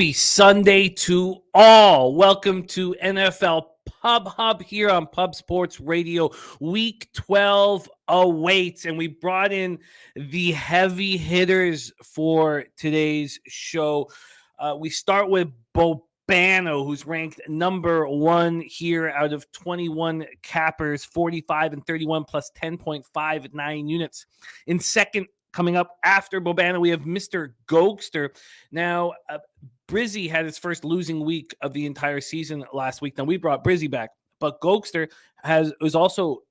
Happy Sunday to all. Welcome to NFL Pub Hub here on Pub Sports Radio. Week 12 awaits, and we brought in the heavy hitters for today's show. We start with Bobano, who's ranked number one here out of 21 cappers, 45 and 31 plus 10.59 units. In second, coming up after Bobano, we have Mr. Goldster. Now, Brizzy had his first losing week of the entire season last week. Now, we brought Brizzy back, but Goldster was also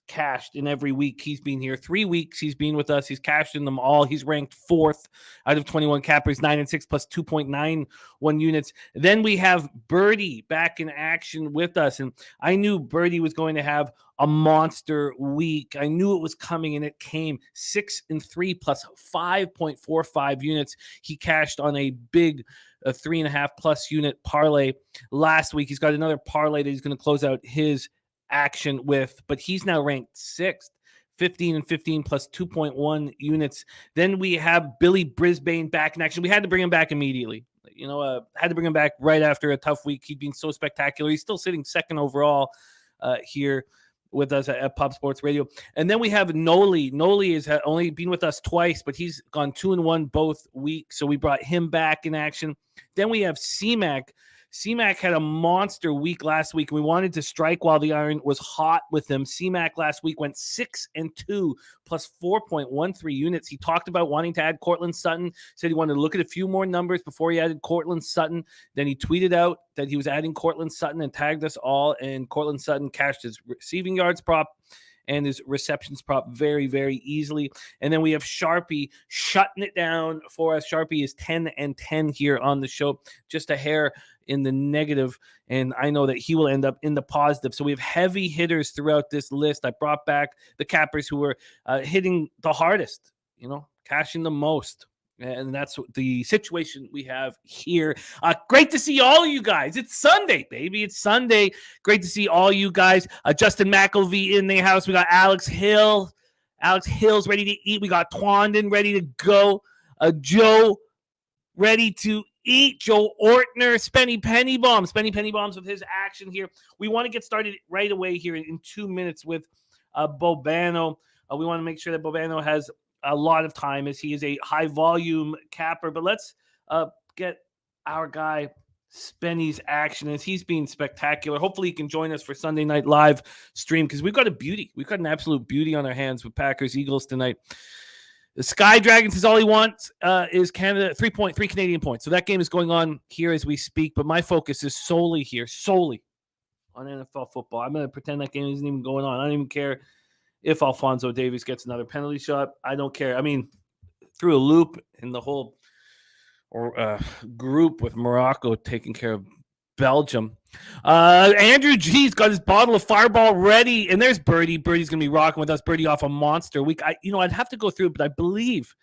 cashed in every week he's been here. 3 weeks he's been with us. He's cashed in them all. He's ranked fourth out of 21 cappers, 9 and 6 plus 2.91 units. Then we have Birdie back in action with us. And I knew Birdie was going to have a monster week. I knew it was coming, and it came. 6 and 3 plus 5.45 units. He cashed on a big 3.5 plus unit parlay last week. He's got another parlay that he's going to close out his action with, but he's now ranked 6th, 15 and 15 plus 2.1 units. Then we have Billy Brisbane back in action. We had to bring him back immediately. Had to bring him back right after a tough week. He'd been so spectacular. He's still sitting second overall here with us at Pub Sports Radio. And then we have Noli. Noli has only been with us twice, but he's gone 2-1 both weeks. So we brought him back in action. Then we have CMAC. CMAC had a monster week last week. We wanted to strike while the iron was hot with him. CMAC last week went 6 and 2 plus 4.13 units. He talked about wanting to add Cortland Sutton, said he wanted to look at a few more numbers before he added Cortland Sutton. Then he tweeted out that he was adding Cortland Sutton and tagged us all, and Cortland Sutton cashed his receiving yards prop and his receptions prop very, very easily. And then we have Sharpie shutting it down for us. Sharpie is 10 and 10 here on the show, just a hair in the negative, and I know that he will end up in the positive. So we have heavy hitters throughout this list. I brought back the cappers who were hitting the hardest, cashing the most. And that's the situation we have here. Great to see all you guys. It's Sunday, baby. It's Sunday. Great to see all you guys. Justin McElvey in the house. We got Alex Hill. Alex Hill's ready to eat. We got Twandon ready to go. Joe ready to eat. Joe Ortner. Spenny Pennybaum. Spenny Pennybaum's with his action here. We want to get started right away here in 2 minutes with Bobano. We want to make sure that Bobano has a lot of time as he is a high volume capper, but let's get our guy Spenny's action as he's being spectacular. Hopefully he can join us for Sunday night live stream because we've got a beauty. We've got an absolute beauty on our hands with Packers Eagles tonight. The Sky Dragons is all he wants is Canada 3 Canadian points. So that game is going on here as we speak, but my focus is solely on NFL football. I'm going to pretend that game isn't even going on. I don't even care if Alphonso Davies gets another penalty shot. I don't care. I mean, through a loop in the whole group with Morocco taking care of Belgium. Andrew G's got his bottle of Fireball ready, and there's Birdie. Birdie's going to be rocking with us. Birdie off a monster week. I'd have to go through it, but I believe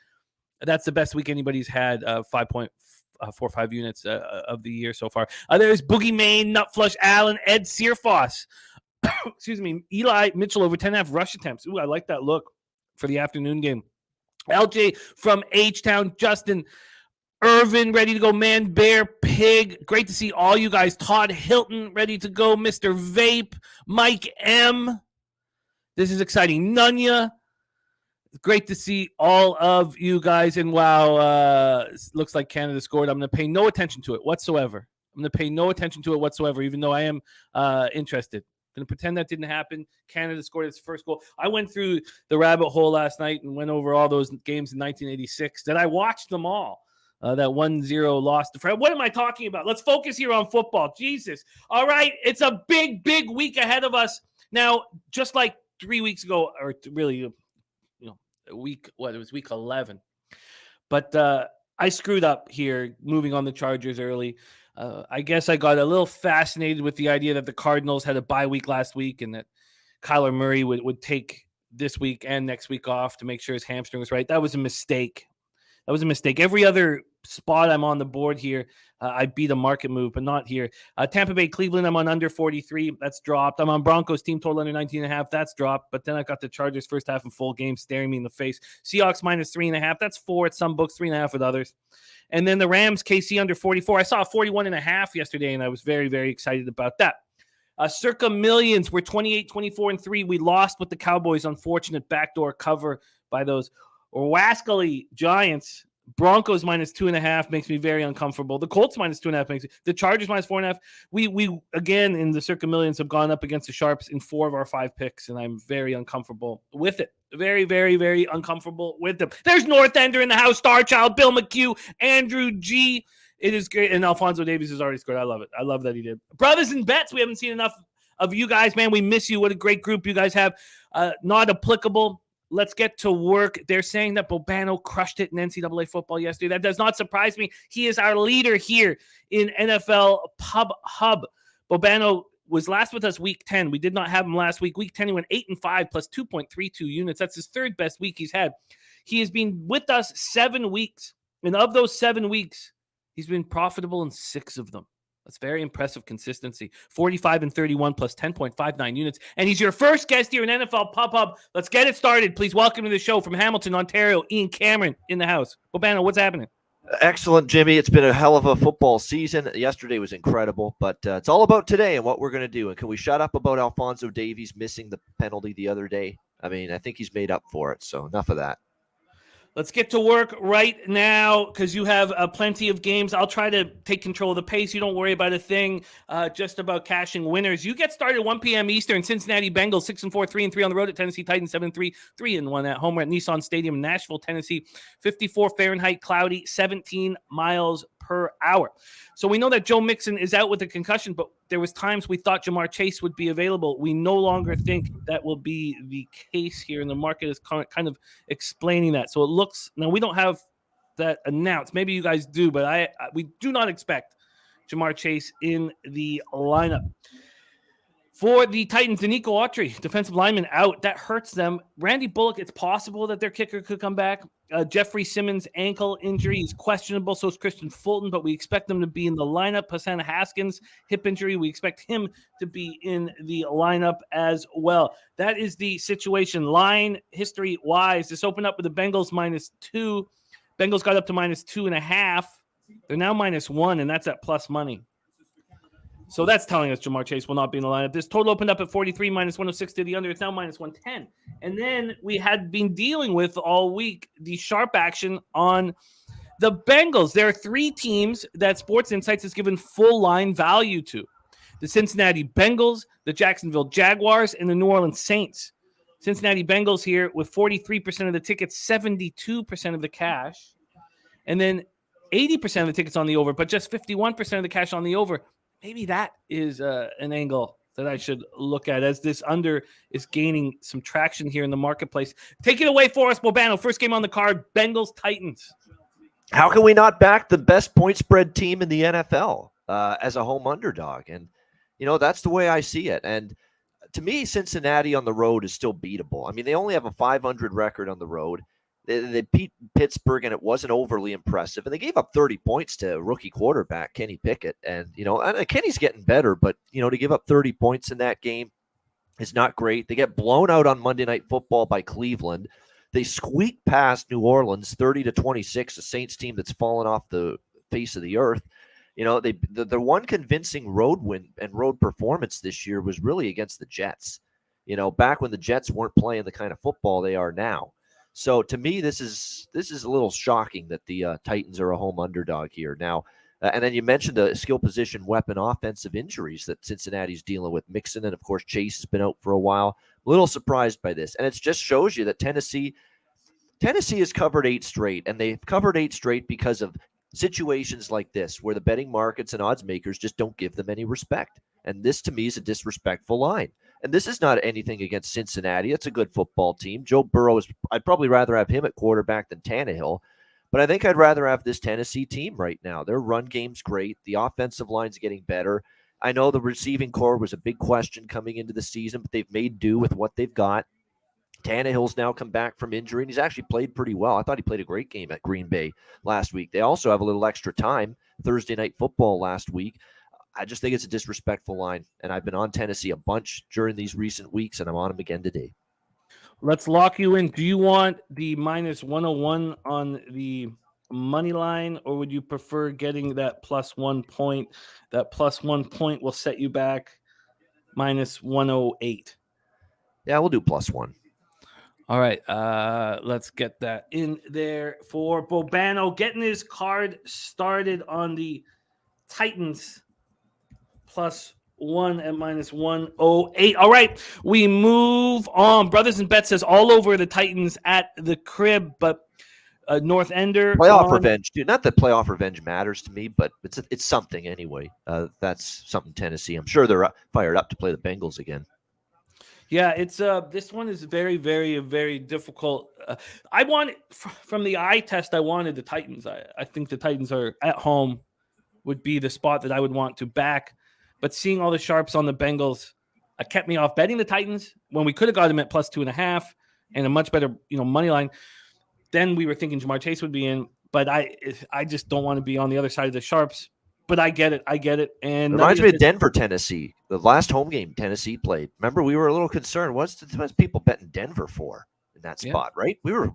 that's the best week anybody's had, 5.45 units of the year so far. There's Boogie Main, Nutflush Allen, Ed Searfoss. Excuse me, Eli Mitchell over 10.5 rush attempts. Ooh, I like that look for the afternoon game. LJ from H-Town, Justin Irvin ready to go, Man Bear Pig. Great to see all you guys. Todd Hilton ready to go, Mr. Vape, Mike M. This is exciting. Nunya. Great to see all of you guys. And wow, looks like Canada scored. I'm going to pay no attention to it whatsoever. Even though I am interested. Going to pretend that didn't happen. Canada scored its first goal. I went through the rabbit hole last night and went over all those games in 1986. That I watched them all. That 1-0 loss to France. What am I talking about? Let's focus here on football. Jesus. All right. It's a big, big week ahead of us. Now, just like 3 weeks ago, or really, week 11. But I screwed up here moving on the Chargers early. I guess I got a little fascinated with the idea that the Cardinals had a bye week last week and that Kyler Murray would take this week and next week off to make sure his hamstring was right. That was a mistake. Every other spot I'm on the board here, I beat a market move, but not here. Tampa Bay, Cleveland, I'm on under 43. That's dropped. I'm on Broncos, team total under 19.5. That's dropped. But then I got the Chargers first half and full game staring me in the face. Seahawks minus 3.5. That's 4 at some books, 3.5 with others. And then the Rams, KC under 44. I saw a 41.5 yesterday, and I was very, very excited about that. Circa Millions, we're 28, 24, and 3. We lost with the Cowboys. Unfortunate backdoor cover by those rascally Giants. Broncos minus 2.5 makes me very uncomfortable. The Colts minus 2.5 makes me. The Chargers minus 4.5. We again in the Circa Millions have gone up against the Sharps in 4 of our 5 picks, and I'm very uncomfortable with it. Very, very, very uncomfortable with them. There's North Ender in the house. Starchild, Bill McHugh, Andrew G. It is great, and Alfonso Davies has already scored. I love it. I love that he did. Brothers and Bets. We haven't seen enough of you guys, man. We miss you. What a great group you guys have. Not applicable. Let's get to work. They're saying that Bobano crushed it in NCAA football yesterday. That does not surprise me. He is our leader here in NFL Pub Hub. Bobano was last with us week 10. We did not have him last week. Week 10, he went 8-5 plus 2.32 units. That's his third best week he's had. He has been with us 7 weeks. And of those 7 weeks, he's been profitable in 6 of them. That's very impressive consistency. 45-31 plus 10.59 units. And he's your first guest here in NFL Pub Hub. Let's get it started. Please welcome to the show from Hamilton, Ontario, Ian Cameron in the house. Bobano, what's happening? Excellent, Jimmy. It's been a hell of a football season. Yesterday was incredible, but it's all about today and what we're going to do. And can we shut up about Alfonso Davies missing the penalty the other day? I mean, I think he's made up for it, so enough of that. Let's get to work right now because you have plenty of games. I'll try to take control of the pace. You don't worry about a thing, just about cashing winners. You get started 1 p.m. Eastern. Cincinnati Bengals 6-4, 3-3 on the road at Tennessee Titans 7-3, 3-1 at home. We're at Nissan Stadium, Nashville, Tennessee. 54 Fahrenheit, cloudy, 17 miles per hour. So we know that Joe Mixon is out with a concussion, but there was times we thought Jamar Chase would be available. We no longer think that will be the case here, and the market is kind of explaining that. So it looks now we don't have that announced. Maybe you guys do, but we do not expect Jamar Chase in the lineup. For the Titans, Danico Autry, defensive lineman, out. That hurts them. Randy Bullock, it's possible that their kicker could come back. Jeffrey Simmons' ankle injury is questionable. So is Christian Fulton, but we expect them to be in the lineup. Hassan Haskins, hip injury. We expect him to be in the lineup as well. That is the situation. Line history-wise, this opened up with the Bengals -2. Bengals got up to -2.5. They're now -1, and that's at plus money. So that's telling us Jamar Chase will not be in the lineup. This total opened up at 43, -106 to the under. It's now -110. And then we had been dealing with all week the sharp action on the Bengals. There are 3 teams that Sports Insights has given full line value to. The Cincinnati Bengals, the Jacksonville Jaguars, and the New Orleans Saints. Cincinnati Bengals here with 43% of the tickets, 72% of the cash. And then 80% of the tickets on the over, but just 51% of the cash on the over. Maybe that is an angle that I should look at as this under is gaining some traction here in the marketplace. Take it away for us, Bobano. First game on the card, Bengals-Titans. How can we not back the best point spread team in the NFL as a home underdog? And, you know, that's the way I see it. And to me, Cincinnati on the road is still beatable. I mean, they only have a 500 record on the road. They beat Pittsburgh, and it wasn't overly impressive. And they gave up 30 points to rookie quarterback Kenny Pickett. And, you know, and Kenny's getting better, but, you know, to give up 30 points in that game is not great. They get blown out on Monday Night Football by Cleveland. They squeak past New Orleans 30-26, a Saints team that's fallen off the face of the earth. You know, the one convincing road win and road performance this year was really against the Jets. You know, back when the Jets weren't playing the kind of football they are now. So to me, this is a little shocking that the Titans are a home underdog here now. And then you mentioned the skill position weapon offensive injuries that Cincinnati's dealing with. Mixon and, of course, Chase has been out for a while. A little surprised by this. And it just shows you that Tennessee has covered 8 straight, and they've covered 8 straight because of situations like this where the betting markets and odds makers just don't give them any respect. And this, to me, is a disrespectful line. And this is not anything against Cincinnati. It's a good football team. Joe Burrow I'd probably rather have him at quarterback than Tannehill. But I think I'd rather have this Tennessee team right now. Their run game's great. The offensive line's getting better. I know the receiving core was a big question coming into the season, but they've made do with what they've got. Tannehill's now come back from injury, and he's actually played pretty well. I thought he played a great game at Green Bay last week. They also have a little extra time, Thursday Night Football last week. I just think it's a disrespectful line, and I've been on Tennessee a bunch during these recent weeks, and I'm on them again today. Let's lock you in. Do you want the minus 101 on the money line, or would you prefer getting that plus 1 point? That plus 1 point will set you back minus 108. Yeah, we'll do +1. All right, let's get that in there for Bobano, getting his card started on the Titans +1 at minus 108. All right, we move on. Brothers and Bets says all over the Titans at the crib, but North Ender playoff revenge, dude. Not that playoff revenge matters to me, but it's something anyway. That's something Tennessee. I'm sure they're fired up to play the Bengals again. Yeah, it's this one is very, very, very difficult. I wanted from the eye test. I wanted the Titans. I think the Titans are at home would be the spot that I would want to back. But seeing all the sharps on the Bengals kept me off betting the Titans when we could have got them at +2.5 and a much better money line. Then we were thinking Jamar Chase would be in, but I just don't want to be on the other side of the sharps. But I get it. And it reminds me of Denver, Tennessee. The last home game Tennessee played. Remember, we were a little concerned. What's people betting Denver for in that spot, right? We were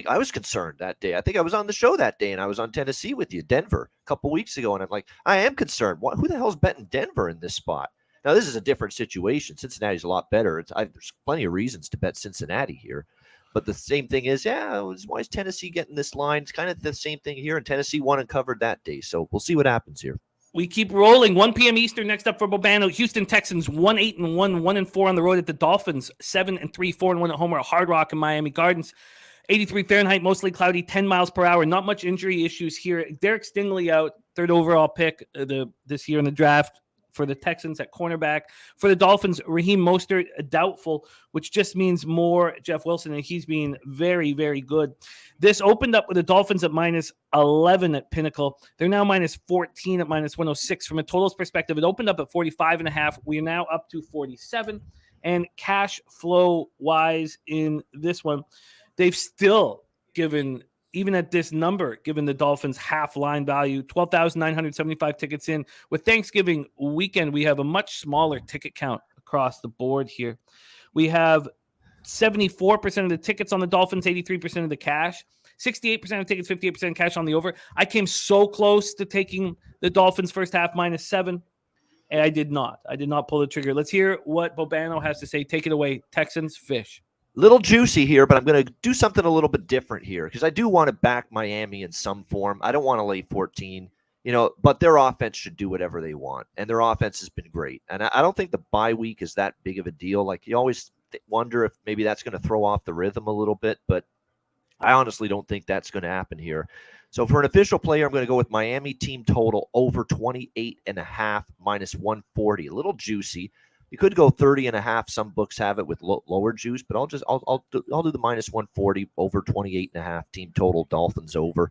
I was concerned that day. I think I was on the show that day, and I was on Tennessee with you, Denver, a couple weeks ago, and I'm like, I am concerned. Who the hell's betting Denver in this spot? Now, this is a different situation. Cincinnati's a lot better. There's plenty of reasons to bet Cincinnati here. But the same thing is, why is Tennessee getting this line? It's kind of the same thing here, and Tennessee won and covered that day. So we'll see what happens here. We keep rolling. 1 p.m. Eastern next up for Bobano. Houston Texans 1-8-1, 1-4 on the road at the Dolphins. 7-3, 4-1 at home at Hard Rock and Miami Gardens. 83 Fahrenheit, mostly cloudy, 10 miles per hour. Not much injury issues here. Derek Stingley out, third overall pick this year in the draft for the Texans at cornerback. For the Dolphins, Raheem Mostert, doubtful, which just means more Jeff Wilson, and he's been very, very good. This opened up with the Dolphins at minus 11 at Pinnacle. They're now minus 14 at minus 106. From a totals perspective, it opened up at 45.5. We are now up to 47. And cash flow-wise in this one, they've still given, even at this number, given the Dolphins half line value, 12,975 tickets in. With Thanksgiving weekend, we have a much smaller ticket count across the board here. We have 74% of the tickets on the Dolphins, 83% of the cash, 68% of tickets, 58% cash on the over. I came so close to taking the Dolphins first half -7, and I did not. I did not pull the trigger. Let's hear what Bobano has to say. Take it away, Texans Fish. Little juicy here, but I'm going to do something a little bit different here because I do want to back Miami in some form. I don't want to lay 14, but their offense should do whatever they want, and their offense has been great. And I don't think the bye week is that big of a deal. Like, you always wonder if maybe that's going to throw off the rhythm a little bit, but I honestly don't think that's going to happen here. So for an official player, I'm going to go with Miami team total over 28.5 -140. A little juicy. You could go 30.5. Some books have it with lower juice, but I'll do the -140 over 28.5 team total. Dolphins over.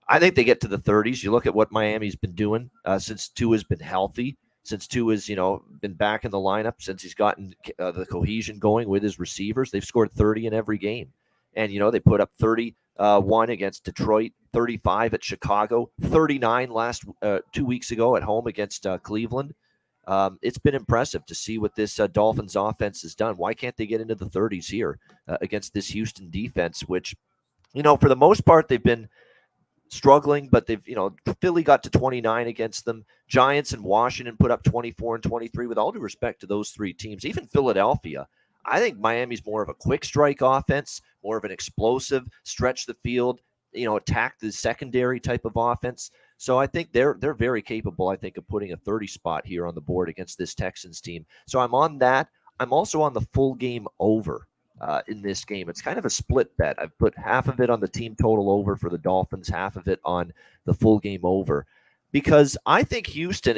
I think they get to the 30s. You look at what Miami's been doing since Tua's been healthy, since Tua's been back in the lineup, since he's gotten the cohesion going with his receivers. They've scored 30 in every game, and they put up 31 against Detroit, 35 at Chicago, 39 last 2 weeks ago at home against Cleveland. It's been impressive to see what this Dolphins offense has done. Why can't they get into the 30s here against this Houston defense, which, for the most part, they've been struggling, but they've, Philly got to 29 against them. Giants and Washington put up 24 and 23. With all due respect to those three teams, even Philadelphia, I think Miami's more of a quick strike offense, more of an explosive, stretch the field, attack the secondary type of offense. So I think they're very capable, I think, of putting a 30 spot here on the board against this Texans team. So I'm on that. I'm also on the full game over in this game. It's kind of a split bet. I've put half of it on the team total over for the Dolphins, half of it on the full game over. Because I think Houston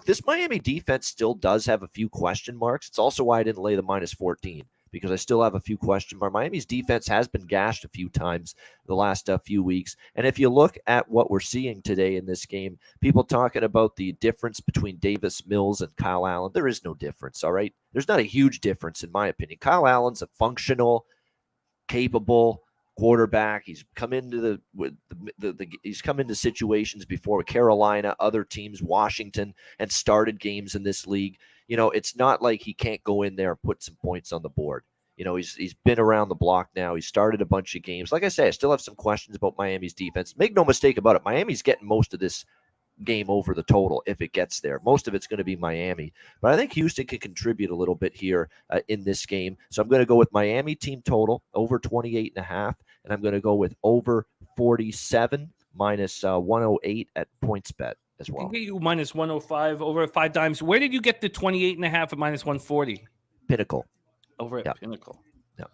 this Miami defense still does have a few question marks. It's also why I didn't lay the -14. because I still have a few questions. Miami's defense has been gashed a few times the last few weeks. And if you look at what we're seeing today in this game, people talking about the difference between Davis Mills and Kyle Allen, there is no difference, all right? There's not a huge difference, in my opinion. Kyle Allen's a functional, capable quarterback. He's come into he's come into situations before with Carolina, other teams, Washington, and started games in this league. It's not like he can't go in there and put some points on the board. He's been around the block now. He started a bunch of games. Like I say, I still have some questions about Miami's defense. Make no mistake about it. Miami's getting most of this game over the total if it gets there. Most of it's going to be Miami. But I think Houston can contribute a little bit here in this game. So I'm going to go with Miami team total over 28.5, and I'm going to go with over 47 minus 108 at PointsBet as well. I can get you minus 105 over 5 times. Where did you get the 28.5 at minus 140? Pinnacle. Over at Pinnacle. Yeah.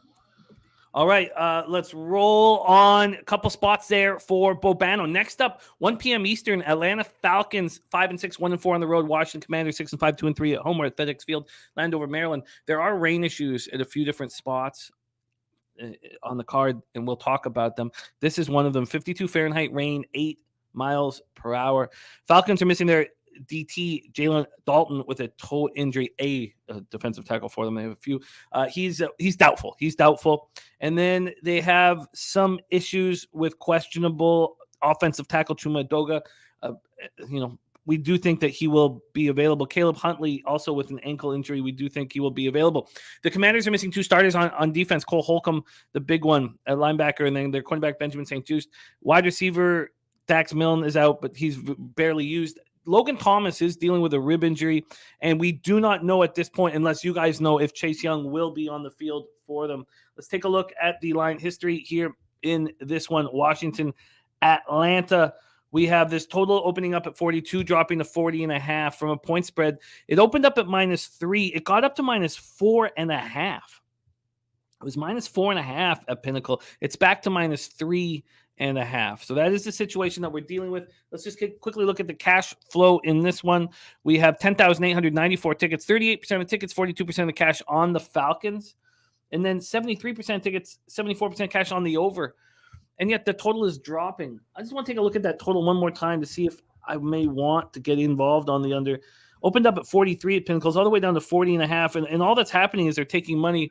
All right, let's roll on a couple spots there for Bobano. Next up, 1 p.m. Eastern, Atlanta Falcons 5-6, 1-4 on the road. Washington Commanders 6-5, 2-3 at home. We're at FedEx Field, Landover, Maryland. There are rain issues at a few different spots on the card, and we'll talk about them. This is one of them. 52 Fahrenheit rain, 8 miles per hour. Falcons are missing their DT Jalen Dalton with a toe injury, a defensive tackle for them. They have a few. He's doubtful. And then they have some issues with questionable offensive tackle Chuma Doga. We do think that he will be available. Caleb Huntley also with an ankle injury. We do think he will be available. The Commanders are missing 2 starters on defense. Cole Holcomb, the big one at linebacker, and then their cornerback Benjamin St. Juste. Wide receiver Dax Milne is out, but he's barely used. Logan Thomas is dealing with a rib injury, and we do not know at this point, unless you guys know, if Chase Young will be on the field for them. Let's take a look at the line history here in this one. Washington, Atlanta. We have this total opening up at 42, dropping to 40.5 from a point spread. It opened up at -3. It got up to -4.5. It was -4.5 at Pinnacle. It's back to -3.5. So that is the situation that we're dealing with. Let's just quickly look at the cash flow in this one. We have 10,894 tickets, 38% of tickets, 42% of cash on the Falcons, and then 73% tickets, 74% cash on the over. And yet the total is dropping. I just want to take a look at that total one more time to see if I may want to get involved on the under. Opened up at 43 at Pinnacles, all the way down to 40.5. And all that's happening is they're taking money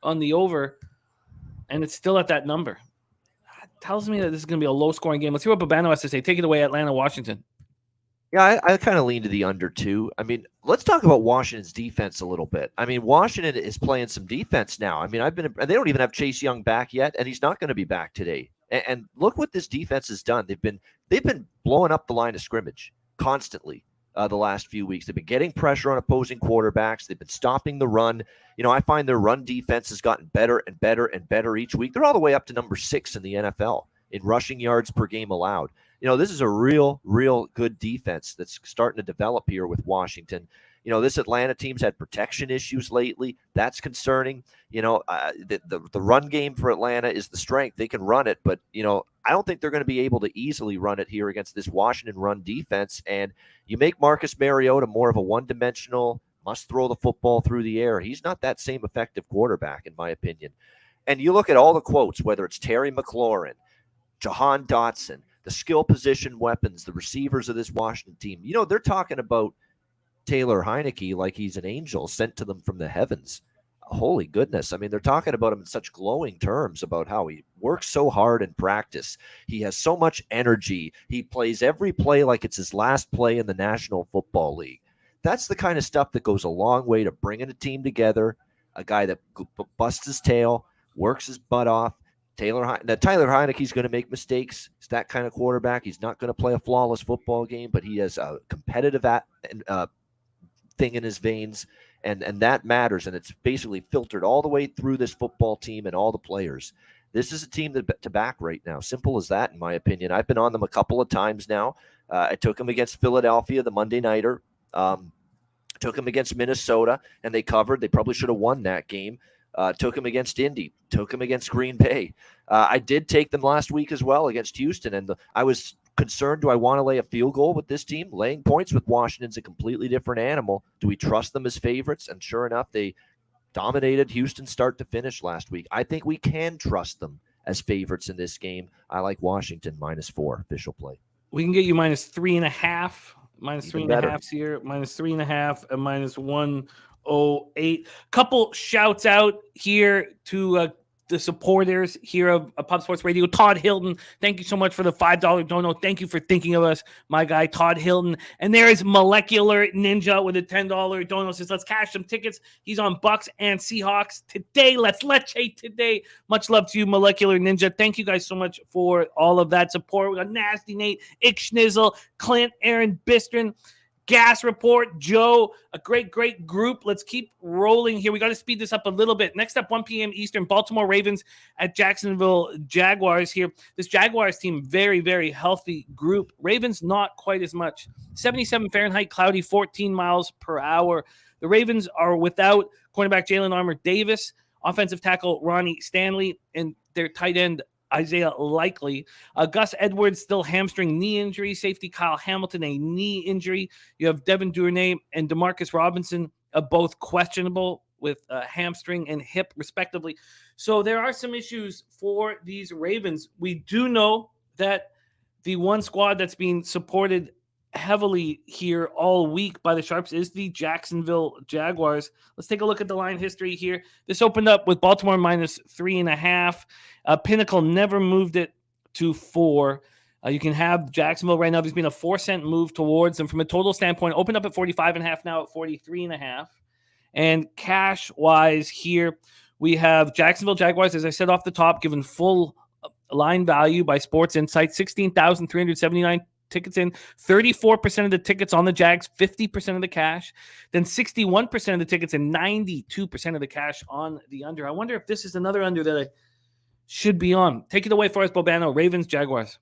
on the over, and it's still at that number. Tells me that this is going to be a low-scoring game. Let's hear what Bobano has to say. Take it away, Atlanta, Washington. Yeah, I kind of lean to the under too. I mean, let's talk about Washington's defense a little bit. I mean, Washington is playing some defense now. I mean, they don't even have Chase Young back yet, and he's not going to be back today. And look what this defense has done. They've been blowing up the line of scrimmage constantly the last few weeks. They've been getting pressure on opposing quarterbacks. They've been stopping the run. I find their run defense has gotten better and better and better each week. They're all the way up to number 6 in the NFL in rushing yards per game allowed. This is a real good defense that's starting to develop here with Washington. This Atlanta team's had protection issues lately. That's concerning. The run game for Atlanta is the strength. They can run it, but, I don't think they're going to be able to easily run it here against this Washington run defense. And you make Marcus Mariota more of a one-dimensional, must throw the football through the air. He's not that same effective quarterback, in my opinion. And you look at all the quotes, whether it's Terry McLaurin, Jahan Dotson, the skill position weapons, the receivers of this Washington team. They're talking about Taylor Heineke like he's an angel sent to them from the heavens. Holy goodness. I mean, they're talking about him in such glowing terms about how he works so hard in practice. He has so much energy. He plays every play like it's his last play in the National Football League. That's the kind of stuff that goes a long way to bringing a team together, a guy that busts his tail, works his butt off. Tyler Heineke's going to make mistakes. He's that kind of quarterback. He's not going to play a flawless football game, but he has a competitive thing in his veins, and that matters, and it's basically filtered all the way through this football team and all the players. This is a team to back right now. Simple as that, in my opinion. I've been on them a couple of times now. I took them against Philadelphia, the Monday Nighter. Took them against Minnesota, and they covered. They probably should have won that game. Took them against Indy. Took them against Green Bay. I did take them last week as well against Houston, and I was concerned, do I want to lay a field goal with this team? Laying points with Washington's a completely different animal. Do we trust them as favorites? And sure enough, they dominated Houston start to finish last week. I think we can trust them as favorites in this game. I like Washington -4 official play. We can get you -3.5, -3.5 here, -3.5, and -108. Couple shouts out here to the supporters here of Pub Sports Radio. Todd Hilton, thank you so much for the $5 dono. Thank you for thinking of us, my guy, Todd Hilton. And there is Molecular Ninja with a $10 dono. Says, let's cash some tickets. He's on Bucks and Seahawks today. Let's leche today. Much love to you, Molecular Ninja. Thank you guys so much for all of that support. We got Nasty Nate, Ick Schnizzle, Clint, Aaron Bistron, Gas Report, Joe, a great group. Let's keep rolling here. We got to speed this up a little bit. Next up, 1 p.m. Eastern, Baltimore Ravens at Jacksonville Jaguars here. This Jaguars team, very, very healthy group. Ravens, not quite as much. 77 Fahrenheit, cloudy, 14 miles per hour. The Ravens are without cornerback Jalen Armour-Davis, offensive tackle Ronnie Stanley, and their tight end Isaiah Likely. Gus Edwards still hamstring knee injury. Safety Kyle Hamilton, a knee injury. You have Devin Duvernay and Demarcus Robinson, both questionable with hamstring and hip, respectively. So there are some issues for these Ravens. We do know that the one squad that's being supported heavily here all week by the Sharps is the Jacksonville Jaguars. Let's take a look at the line history here. This opened up with Baltimore -3.5. Pinnacle never moved it to 4. You can have Jacksonville right now. There's been a 4-cent move towards them from a total standpoint. Opened up at 45.5, now at 43.5. And cash-wise here, we have Jacksonville Jaguars, as I said off the top, given full line value by Sports Insight, 16,379 tickets in, 34% of the tickets on the Jags, 50% of the cash, then 61% of the tickets and 92% of the cash on the under. I wonder if this is another under that I should be on. Take it away for us, Bobano. Ravens, Jaguars.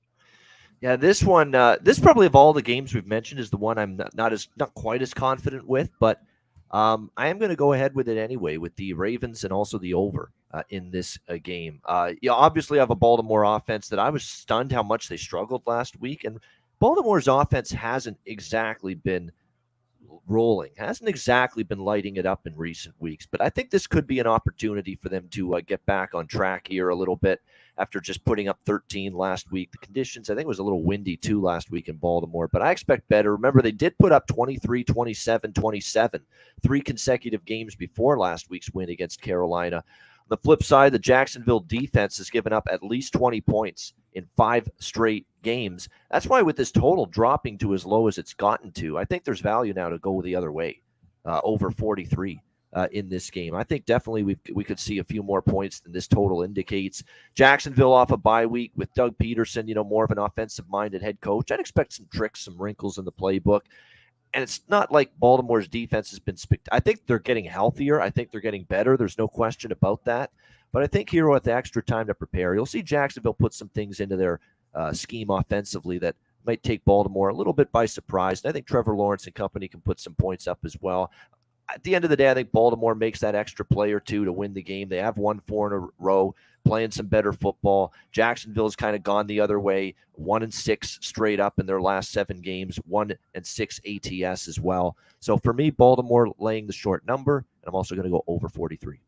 Yeah, this one, this probably of all the games we've mentioned is the one I'm not quite as confident with, but I am going to go ahead with it anyway with the Ravens and also the over in this game. Obviously, I have a Baltimore offense that I was stunned how much they struggled last week, and Baltimore's offense hasn't exactly been rolling, hasn't exactly been lighting it up in recent weeks. But I think this could be an opportunity for them to get back on track here a little bit after just putting up 13 last week. The conditions, I think it was a little windy too last week in Baltimore, but I expect better. Remember, they did put up 23, 27, 27, 3 consecutive games before last week's win against Carolina. On the flip side, the Jacksonville defense has given up at least 20 points in 5 straight games. That's why with this total dropping to as low as it's gotten to, I think there's value now to go the other way, over 43 in this game. I think definitely we could see a few more points than this total indicates. Jacksonville off a bye week with Doug Peterson, more of an offensive-minded head coach. I'd expect some tricks, some wrinkles in the playbook. And it's not like Baltimore's defense has been I think they're getting healthier. I think they're getting better. There's no question about that. But I think here with the extra time to prepare, you'll see Jacksonville put some things into their scheme offensively that might take Baltimore a little bit by surprise. And I think Trevor Lawrence and company can put some points up as well. At the end of the day, I think Baltimore makes that extra play or two to win the game. They have won 4 in a row, playing some better football. Jacksonville's kind of gone the other way, 1-6 straight up in their last 7 games, 1-6 ATS as well. So for me, Baltimore laying the short number, and I'm also going to go over 43.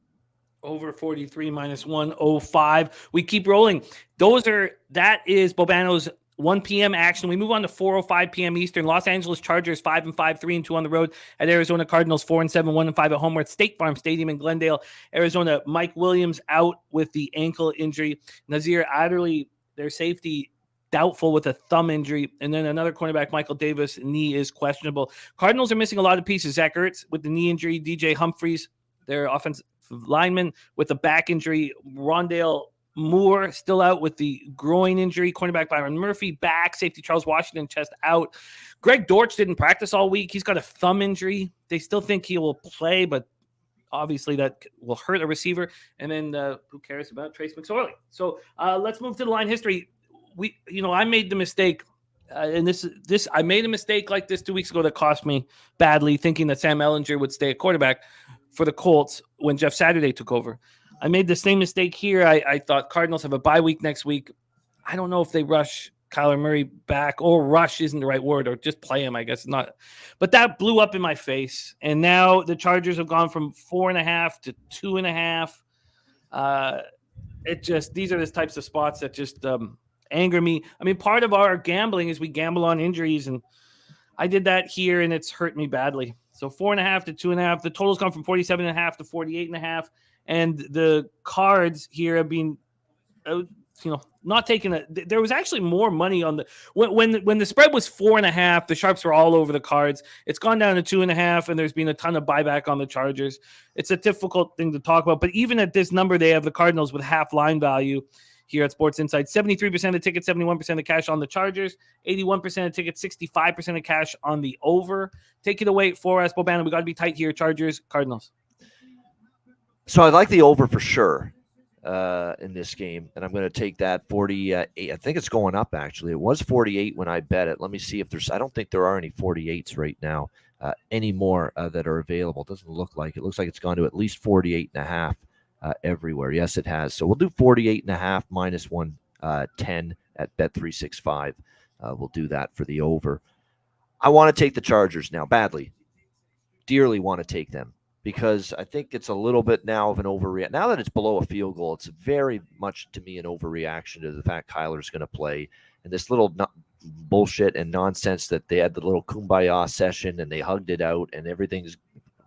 Over 43 -105. We keep rolling. That is Bobano's 1 p.m. action. We move on to 4:05 p.m. Eastern. Los Angeles Chargers 5-5, 3-2 on the road at Arizona Cardinals 4-7, 1-5 at home. We're at State Farm Stadium in Glendale, Arizona. Mike Williams out with the ankle injury. Nazir Adderley, their safety, doubtful with a thumb injury. And then another cornerback, Michael Davis, knee is questionable. Cardinals are missing a lot of pieces. Zach Ertz with the knee injury. DJ Humphries, their offensive lineman, with a back injury. Rondale Moore still out with the groin injury. Cornerback Byron Murphy back. Safety Charles Washington chest out. Greg Dortch didn't practice all week. He's got a thumb injury. They still think he will play, but obviously that will hurt a receiver. And then who cares about Trace McSorley? So let's move to the line history. I made the mistake, and I made a mistake like this 2 weeks ago that cost me badly, thinking that Sam Ehlinger would stay at quarterback for the Colts when Jeff Saturday took over. I made the same mistake here. I thought Cardinals have a bye week next week. I don't know if they rush Kyler Murray back, or rush isn't the right word, or just play him, I guess not. But that blew up in my face. And now the Chargers have gone from 4.5 to 2.5. These are the types of spots that just anger me. I mean, part of our gambling is we gamble on injuries, and I did that here, and it's hurt me badly. So 4.5 to 2.5. The total's gone from 47.5 to 48.5. And the cards here have been, not taking there was actually more money on the when the spread was 4.5. The sharps were all over the cards. It's gone down to 2.5, and there's been a ton of buyback on the Chargers. It's a difficult thing to talk about, but even at this number, they have the Cardinals with half line value here at Sports Insight. 73% of the tickets, 71% of cash on the Chargers, 81% of tickets, 65% of cash on the over. Take it away for us, Bobano. We got to be tight here. Chargers, Cardinals. So I like the over for sure in this game, and I'm going to take that 48. I think it's going up, actually. It was 48 when I bet it. Let me see if there's – I don't think there are any 48s right now anymore that are available. It doesn't look like. It looks like it's gone to at least 48.5 everywhere. Yes, it has. So we'll do 48.5 minus 110 at Bet365. We'll do that for the over. I want to take the Chargers now, badly. Dearly want to take them, because I think it's a little bit now of an overreaction. Now that it's below a field goal, it's very much, to me, an overreaction to the fact Kyler's going to play. And this little bullshit and nonsense that they had the little kumbaya session and they hugged it out and everything's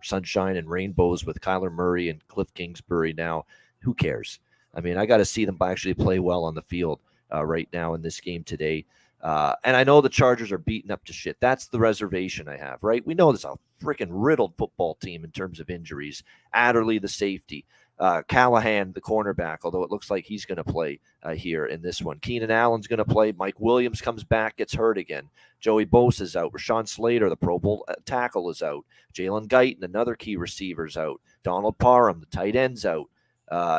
sunshine and rainbows with Kyler Murray and Cliff Kingsbury now. Who cares? I mean, I got to see them actually play well on the field right now in this game today. And I know the Chargers are beaten up to shit. That's the reservation I have, right? We know there's a freaking riddled football team in terms of injuries. Adderley, the safety. Callahan, the cornerback, although it looks like he's going to play here in this one. Keenan Allen's going to play. Mike Williams comes back, gets hurt again. Joey Bosa's out. Rashawn Slater, the Pro Bowl tackle, is out. Jalen Guyton, another key receiver's out. Donald Parham, the tight end's out.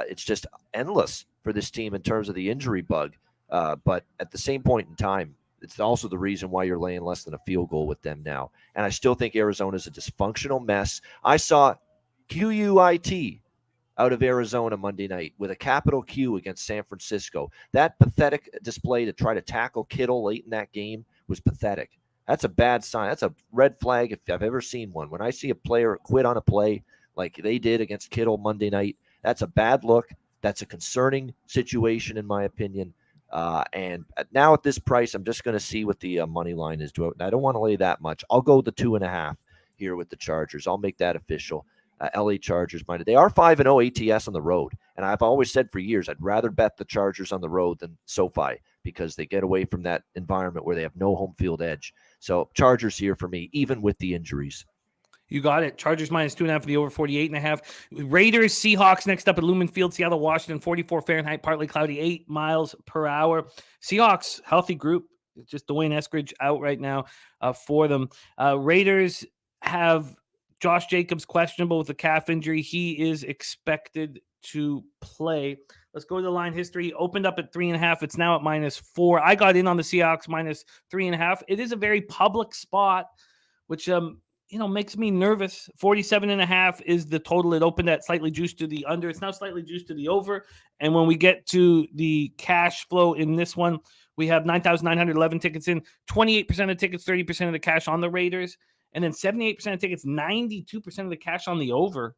It's just endless for this team in terms of the injury bug. But at the same point in time, it's also the reason why you're laying less than a field goal with them now. And I still think Arizona's a dysfunctional mess. I saw QUIT out of Arizona Monday night with a capital Q against San Francisco. That pathetic display to try to tackle Kittle late in that game was pathetic. That's a bad sign. That's a red flag if I've ever seen one. When I see a player quit on a play like they did against Kittle Monday night, that's a bad look. That's a concerning situation, in my opinion. And now at this price, I'm just going to see what the money line is. I don't want to lay that much. I'll go the 2.5 here with the Chargers. I'll make that official. LA Chargers minded. They are 5-0 ATS on the road. And I've always said for years, I'd rather bet the Chargers on the road than SoFi, because they get away from that environment where they have no home field edge. So Chargers here for me, even with the injuries. You got it. Chargers minus 2.5 for the over, 48.5. Raiders, Seahawks next up at Lumen Field, Seattle, Washington, 44 Fahrenheit, partly cloudy, 8 miles per hour. Seahawks, healthy group. Just Dwayne Eskridge out right now for them. Raiders have Josh Jacobs questionable with a calf injury. He is expected to play. Let's go to the line history. Opened up at 3.5. It's now at -4. I got in on the Seahawks minus 3.5. It is a very public spot, which makes me nervous. 47.5 is the total. It opened at slightly juiced to the under. It's now slightly juiced to the over. And when we get to the cash flow in this one, we have 9,911 tickets in, 28% of tickets, 30% of the cash on the Raiders. And then 78% of tickets, 92% of the cash on the over.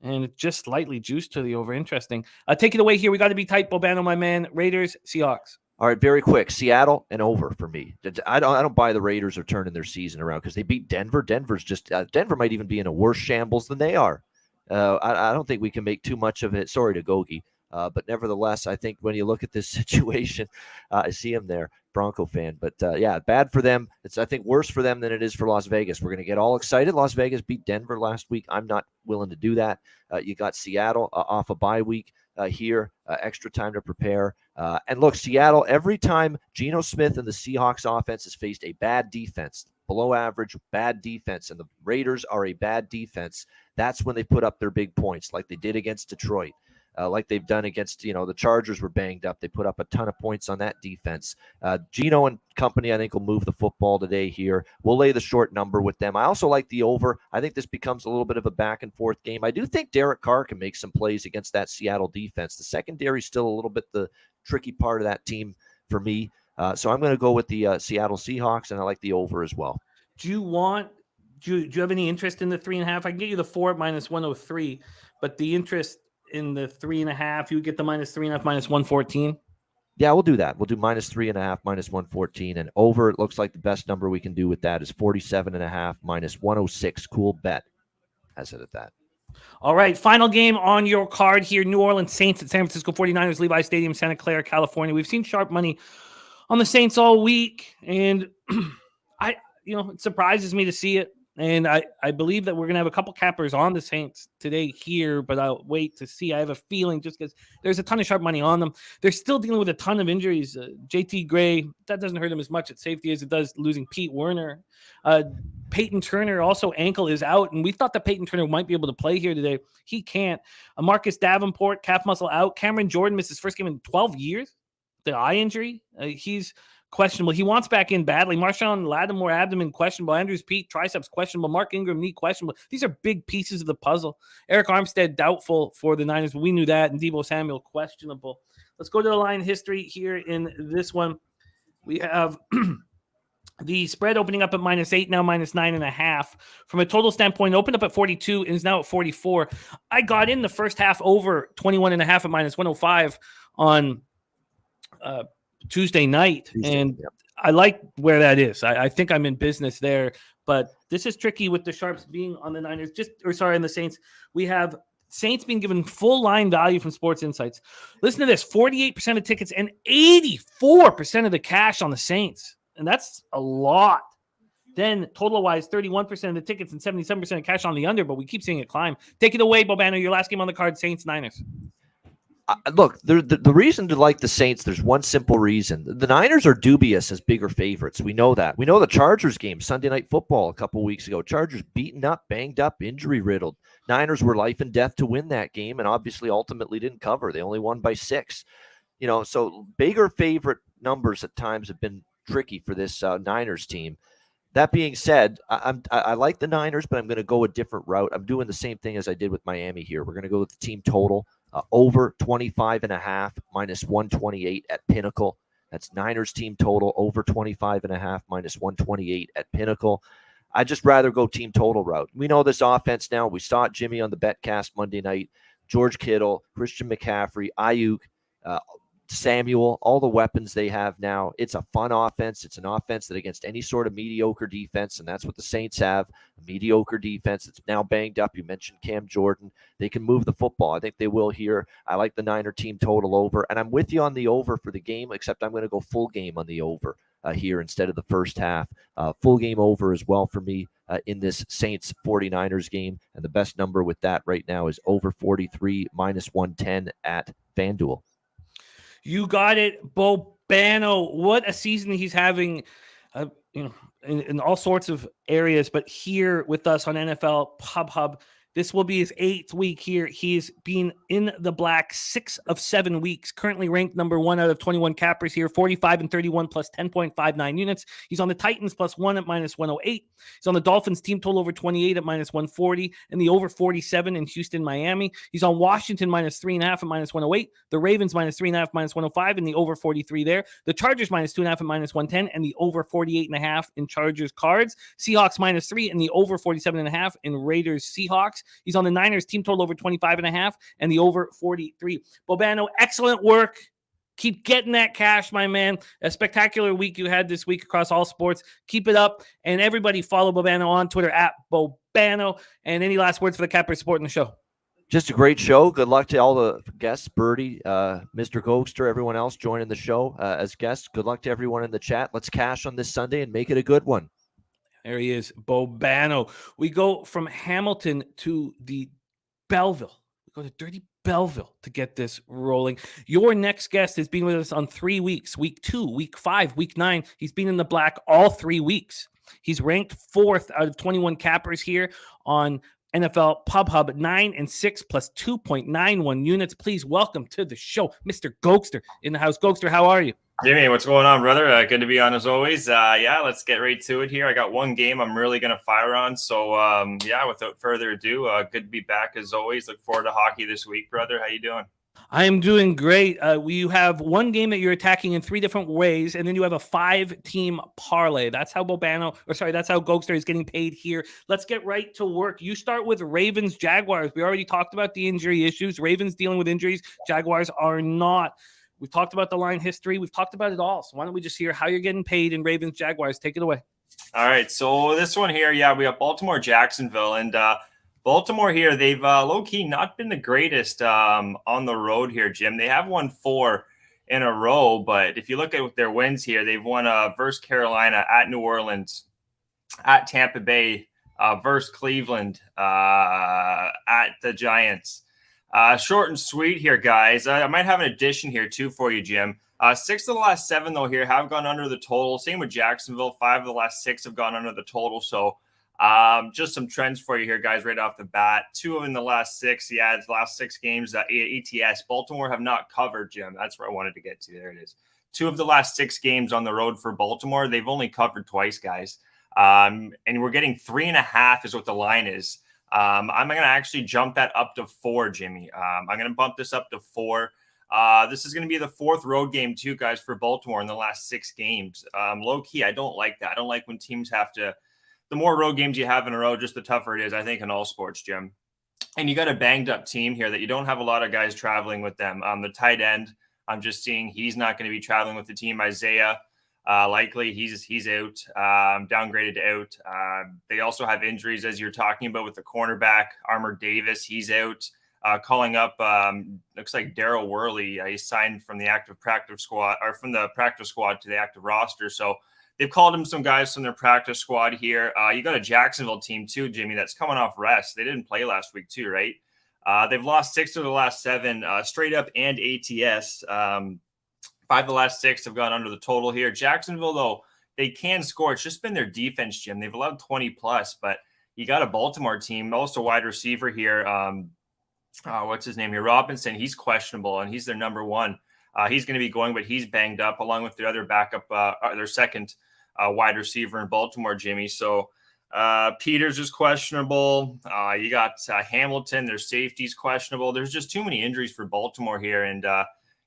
And it's just slightly juiced to the over. Interesting. Take it away here. We got to be tight, Bobano, my man. Raiders, Seahawks. All right, very quick. Seattle and over for me. I don't buy the Raiders are turning their season around because they beat Denver. Denver's just Denver might even be in a worse shambles than they are. I don't think we can make too much of it. Sorry to Gogi. But nevertheless, I think when you look at this situation, I see him there, Bronco fan. But yeah, bad for them. It's, I think, worse for them than it is for Las Vegas. We're going to get all excited. Las Vegas beat Denver last week. I'm not willing to do that. You got Seattle off a bye week here, extra time to prepare. And look, Seattle, every time Geno Smith and the Seahawks offense has faced a bad defense, below average, bad defense, and the Raiders are a bad defense, that's when they put up their big points, like they did against Detroit. Like they've done against, the Chargers were banged up. They put up a ton of points on that defense. Geno and company, I think, will move the football today here. We'll lay the short number with them. I also like the over. I think this becomes a little bit of a back-and-forth game. I do think Derek Carr can make some plays against that Seattle defense. The secondary is still a little bit the tricky part of that team for me. So I'm going to go with the Seattle Seahawks, and I like the over as well. Do you have any interest in the 3.5? I can get you the 4 at -103, but the interest in the 3.5, you get the -3.5, -114. Yeah, we'll do that. We'll do -3.5, -114, and over. It looks like the best number we can do with that is 47.5, -106. Cool bet. Has it at that. All right, final game on your card here. New Orleans Saints at San Francisco 49ers, Levi Stadium, Santa Clara, California. We've seen sharp money on the Saints all week, and it surprises me to see it. And I believe that we're going to have a couple cappers on the Saints today here, but I'll wait to see. I have a feeling just because there's a ton of sharp money on them. They're still dealing with a ton of injuries. JT Gray, that doesn't hurt him as much at safety as it does losing Pete Werner. Peyton Turner, also ankle, is out, and we thought that Peyton Turner might be able to play here today. He can't. Marcus Davenport, calf muscle out. Cameron Jordan missed his first game in 12 years. The eye injury. He's questionable. He wants back in badly. Marshawn Lattimore, abdomen, questionable. Andrews Pete, triceps, questionable. Mark Ingram, knee, questionable. These are big pieces of the puzzle. Eric Armstead, doubtful for the Niners, but we knew that. And Deebo Samuel, questionable. Let's go to the line history here in this one. We have the spread opening up at -8, now -9.5. From a total standpoint, opened up at 42 and is now at 44. I got in the first half over 21.5 at -105 on Tuesday night, and I like where that is. I think I'm in business there, but this is tricky with the sharps being on the Niners. On the Saints. We have Saints being given full line value from Sports Insights. Listen to this: 48% of tickets and 84% of the cash on the Saints, and that's a lot. Then total-wise, 31% of the tickets and 77% of cash on the under, but we keep seeing it climb. Take it away, Bobano. Your last game on the card: Saints Niners. Look, the reason to like the Saints, there's one simple reason. The Niners are dubious as bigger favorites. We know that. We know the Chargers game, Sunday Night Football a couple weeks ago. Chargers beaten up, banged up, injury-riddled. Niners were life and death to win that game, and obviously ultimately didn't cover. They only won by 6. So bigger favorite numbers at times have been tricky for this Niners team. That being said, I like the Niners, but I'm going to go a different route. I'm doing the same thing as I did with Miami here. We're going to go with the team total. Over 25.5, -128 at Pinnacle. That's Niners team total, over 25.5, -128 at Pinnacle. I'd just rather go team total route. We know this offense now. We saw it, Jimmy, on the Betcast Monday night. George Kittle, Christian McCaffrey, Ayuk, Samuel, all the weapons they have now. It's a fun offense. It's an offense that against any sort of mediocre defense, and that's what the Saints have, a mediocre defense that's now banged up. You mentioned Cam Jordan. They can move the football. I think they will here. I like the Niner team total over, and I'm with you on the over for the game, except I'm going to go full game on the over here instead of the first half. Full game over as well for me in this Saints 49ers game, and the best number with that right now is over 43, -110 at FanDuel. You got it, Bobano. What a season he's having, in all sorts of areas. But here with us on NFL Pub Hub, this will be his 8th week here. He's been in the black 6 of 7 weeks, currently ranked number 1 out of 21 cappers here, 45-31 plus 10.59 units. He's on the Titans +1 at -108. He's on the Dolphins team total over 28 at -140 and the over 47 in Houston, Miami. He's on Washington -3.5 at -108. The Ravens -3.5, -105 and the over 43 there. The Chargers -2.5 at -110 and the over 48.5 in Chargers Cards. Seahawks -3 and the over 47.5 in Raiders Seahawks. He's on the Niners team total over 25.5 and the over 43. Bobano, excellent work. Keep getting that cash, my man. A spectacular week you had this week across all sports. Keep it up. And everybody follow Bobano on Twitter at Bobano. And any last words for the Capper supporting the show? Just a great show. Good luck to all the guests, Birdie, Mr. Goldster, everyone else joining the show as guests. Good luck to everyone in the chat. Let's cash on this Sunday and make it a good one. There he is, Bobano. We go from Hamilton to the Belleville. We go to dirty Belleville to get this rolling. Your next guest has been with us on 3 weeks, week 2, week 5, week 9. He's been in the black all 3 weeks. He's ranked 4th out of 21 cappers here on NFL Pub Hub at 9 and 6 plus 2.91 units. Please welcome to the show, Mr. Goldster in the house. Goldster, how are you? Jimmy, what's going on, brother? Good to be on as always. Let's get right to it here. I got one game I'm really going to fire on. So, without further ado, good to be back as always. Look forward to hockey this week, brother. How you doing? I am doing great. You have one game that you're attacking in 3 different ways, and then you have a 5-team parlay. That's how that's how Goldster is getting paid here. Let's get right to work. You start with Ravens Jaguars. We already talked about the injury issues. Ravens dealing with injuries. Jaguars are not. We've talked about the line history. We've talked about it all. So why don't we just hear how you're getting paid in Ravens Jaguars? Take it away. All right, so this one here, we have Baltimore Jacksonville, and Baltimore here, they've low-key not been the greatest on the road here, Jim. They have won 4 in a row, but if you look at their wins here, they've won versus Carolina, at New Orleans, at Tampa Bay, versus Cleveland, at the Giants. Short and sweet here, guys. I might have an addition here, too, for you, Jim. 6 of the last 7, though, here have gone under the total. Same with Jacksonville. 5 of the last 6 have gone under the total. So just some trends for you here, guys, right off the bat. 2 in the last 6. The last 6 games, ATS. Baltimore have not covered, Jim. That's where I wanted to get to. There it is. 2 of the last 6 games on the road for Baltimore. They've only covered twice, guys. And we're getting 3.5 is what the line is. I'm going to actually jump that up to 4, Jimmy. I'm going to bump this up to 4. This is going to be the 4th road game, too, guys, for Baltimore in the last 6 games. Low key, I don't like that. I don't like when teams have to. The more road games you have in a row, just the tougher it is, I think, in all sports, Jim. And you got a banged up team here that you don't have a lot of guys traveling with them. The tight end, I'm just seeing he's not going to be traveling with the team. Isaiah, likely he's out, downgraded out. They also have injuries, as you're talking about, with the cornerback, Armour Davis. He's out. Calling up, looks like Daryl Worley. He signed from the active practice squad, or from the practice squad to the active roster. So they've called him some guys from their practice squad here. You got a Jacksonville team too, Jimmy, that's coming off rest. They didn't play last week too, right? They've lost 6 of the last 7 straight up and ATS. 5 of the last 6 have gone under the total here. Jacksonville, though, they can score. It's just been their defense, Jim. They've allowed 20 plus, but you got a Baltimore team, also wide receiver here. What's his name here? Robinson. He's questionable, and he's their number 1. He's going to be going, but he's banged up along with the other backup, their second wide receiver in Baltimore, Jimmy. So Peters is questionable. You got Hamilton. Their safety's questionable. There's just too many injuries for Baltimore here, and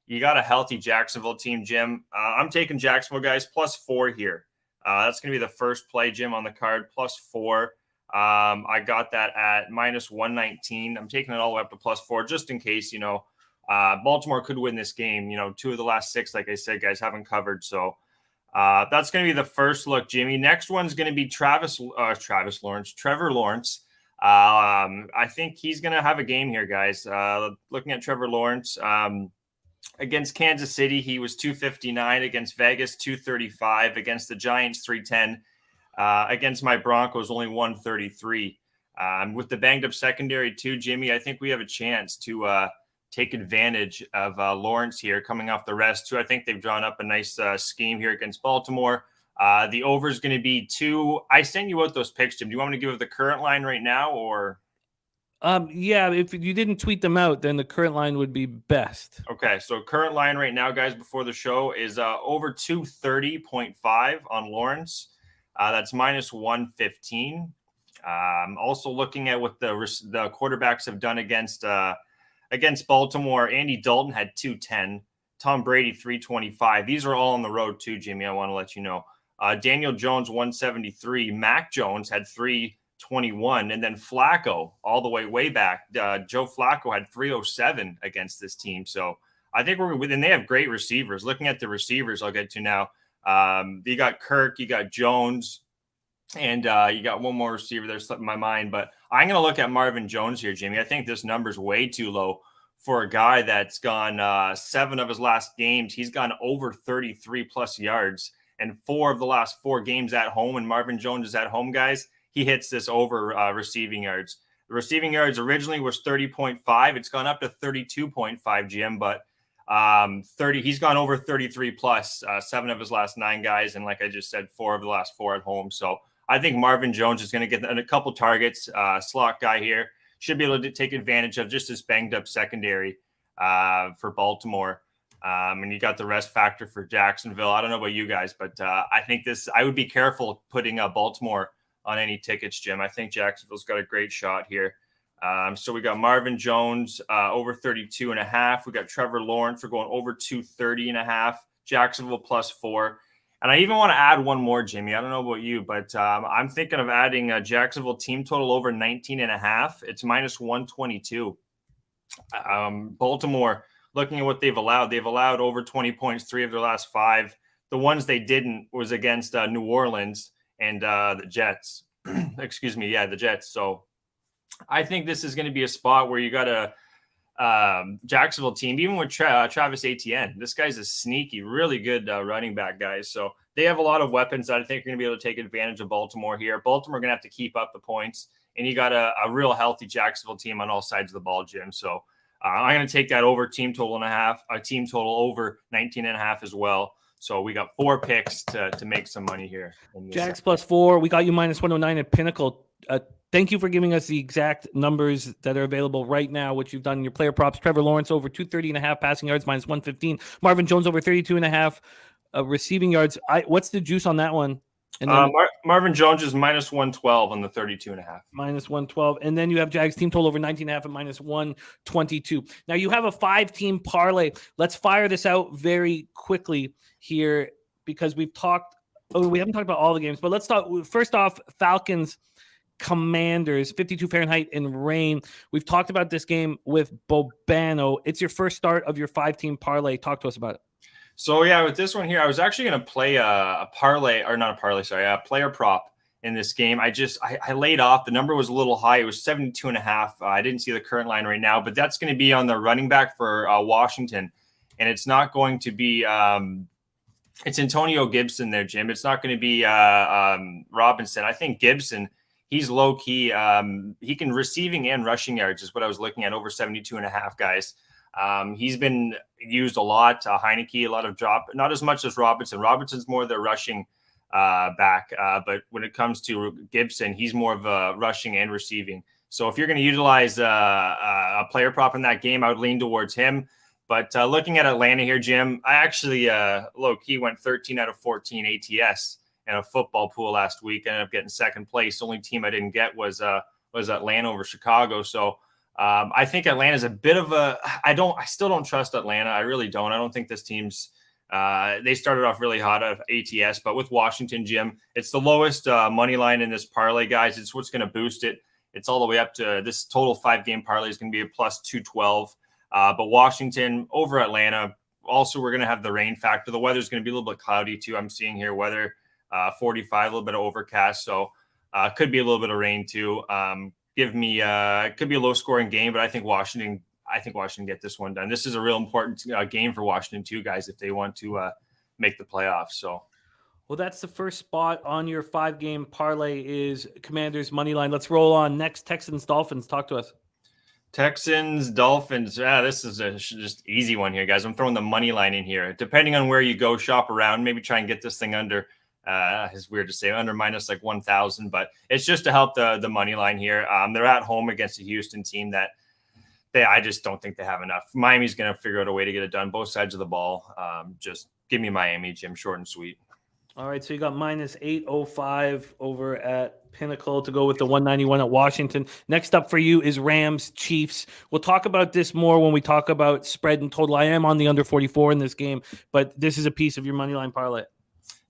you got a healthy Jacksonville team, Jim. I'm taking Jacksonville, guys, plus 4 here. That's going to be the first play, Jim, on the card, plus 4. I got that at minus 119. I'm taking it all the way up to plus 4 just in case, Baltimore could win this game. 2 of the last 6, like I said, guys, haven't covered. So that's going to be the first look, Jimmy. Next one's going to be Trevor Lawrence. I think he's going to have a game here, guys. Looking at Trevor Lawrence, against Kansas City, he was 259. Against Vegas, 235. Against the Giants, 310. Against my Broncos, only 133. With the banged up secondary too, Jimmy, I think we have a chance to take advantage of Lawrence here coming off the rest too. I think they've drawn up a nice scheme here against Baltimore. The over is going to be 2. I sent you out those picks, Jim. Do you want me to give the current line right now, or? Yeah, if you didn't tweet them out, then the current line would be best. Okay, so current line right now, guys, before the show is over 230.5 on Lawrence. That's minus 115. Also looking at what the quarterbacks have done against Baltimore. Andy Dalton had 210. Tom Brady 325. These are all on the road too, Jimmy. I want to let you know. Daniel Jones 173. Mac Jones had 321, and then Flacco all the way back. Joe Flacco had 307 against this team. So I think we're within. They have great receivers. Looking at the receivers, I'll get to now. You got Kirk, you got Jones, and you got one more receiver there slipping my mind. But I'm going to look at Marvin Jones here, Jimmy. I think this number's way too low for a guy that's gone 7 of his last games. He's gone over 33 plus yards, and 4 of the last 4 games at home. And Marvin Jones is at home, guys. He hits this over receiving yards. The receiving yards originally was 30.5. It's gone up to 32.5, Jim, but 30. He's gone over 33 plus 7 of his last 9 guys, and like I just said, 4 of the last 4 at home. So I think Marvin Jones is going to get a couple targets. Slot guy here should be able to take advantage of just this banged up secondary for Baltimore. And you got the rest factor for Jacksonville. I don't know about you guys, but I think I would be careful putting Baltimore on any tickets, Jim. I think Jacksonville's got a great shot here. So we got Marvin Jones over 32.5. We got Trevor Lawrence. We're going over 230.5. Jacksonville +4. And I even want to add one more, Jimmy. I don't know about you, but I'm thinking of adding a Jacksonville team total over 19.5. It's -122. Baltimore, looking at what they've allowed over 20 points 3 of their last 5. The ones they didn't was against New Orleans and the Jets. Excuse me, the Jets. So I think this is going to be a spot where you got a Jacksonville team, even with Travis Etienne. This guy's a sneaky, really good running back, guys. So they have a lot of weapons that I think are going to be able to take advantage of Baltimore here. Baltimore are going to have to keep up the points, and you got a real healthy Jacksonville team on all sides of the ball, Jim. So I'm going to take that over team total over 19.5 as well. So we got 4 picks to make some money here. Jags +4. We got you -109 at Pinnacle. Thank you for giving us the exact numbers that are available right now, which you've done in your player props. Trevor Lawrence over 230.5 passing yards, -115. Marvin Jones over 32.5 receiving yards. What's the juice on that one? And then, Marvin Jones is -112 on the 32.5. -112. And then you have Jags team total over 19.5 at -122. Now you have a 5-team parlay. Let's fire this out very quickly here because we haven't talked about all the games, but let's start first off. Falcons Commanders, 52 Fahrenheit and rain. We've talked about this game with Bobano. It's your first start of your 5-team parlay. Talk to us about it. So with this one here, I was actually going to play a player prop in this game. I laid off. The number was a little high. It was 72.5. I didn't see the current line right now, but that's going to be on the running back for Washington. And it's not going to be it's Antonio Gibson there, Jim. It's not going to be Robinson. I think Gibson, he's low key. He can receiving and rushing yards is what I was looking at, over 72.5, guys. He's been used a lot. Heineke, a lot of drop, not as much as Robinson. Robinson's more the rushing back. But when it comes to Gibson, he's more of a rushing and receiving. So if you're going to utilize a player prop in that game, I would lean towards him. But looking at Atlanta here, Jim, I actually low key went 13 out of 14 ATS in a football pool last week. I ended up getting second place. The only team I didn't get was Atlanta over Chicago. So I think Atlanta's a bit of I still don't trust Atlanta. I really don't. I don't think this team's they started off really hot of ATS, but with Washington, Jim, it's the lowest money line in this parlay, guys. It's what's going to boost it. It's all the way up to this total 5-game parlay is going to be a +212. But Washington over Atlanta. Also, we're going to have the rain factor. The weather's going to be a little bit cloudy too. I'm seeing here weather 45, a little bit of overcast. So could be a little bit of rain too. It could be a low scoring game, but I think Washington get this one done. This is a real important game for Washington too, guys, if they want to make the playoffs. So. Well, that's the first spot on your 5-game parlay is Commanders money line. Let's roll on next. Texans Dolphins. Talk to us. Texans, Dolphins. This is a just easy one here, guys. I'm throwing the money line in here. Depending on where you go, shop around, maybe try and get this thing under. It's weird to say under minus like 1,000, but it's just to help the money line here. They're at home against a Houston team that I just don't think they have enough. Miami's going to figure out a way to get it done, both sides of the ball. Just give me Miami, Jim, short and sweet. All right, so you got -805 over at Pinnacle to go with the 191 at Washington. Next up for you is Rams Chiefs. We'll talk about this more when we talk about spread and total. I am on the under 44 in this game, but this is a piece of your money line parlay.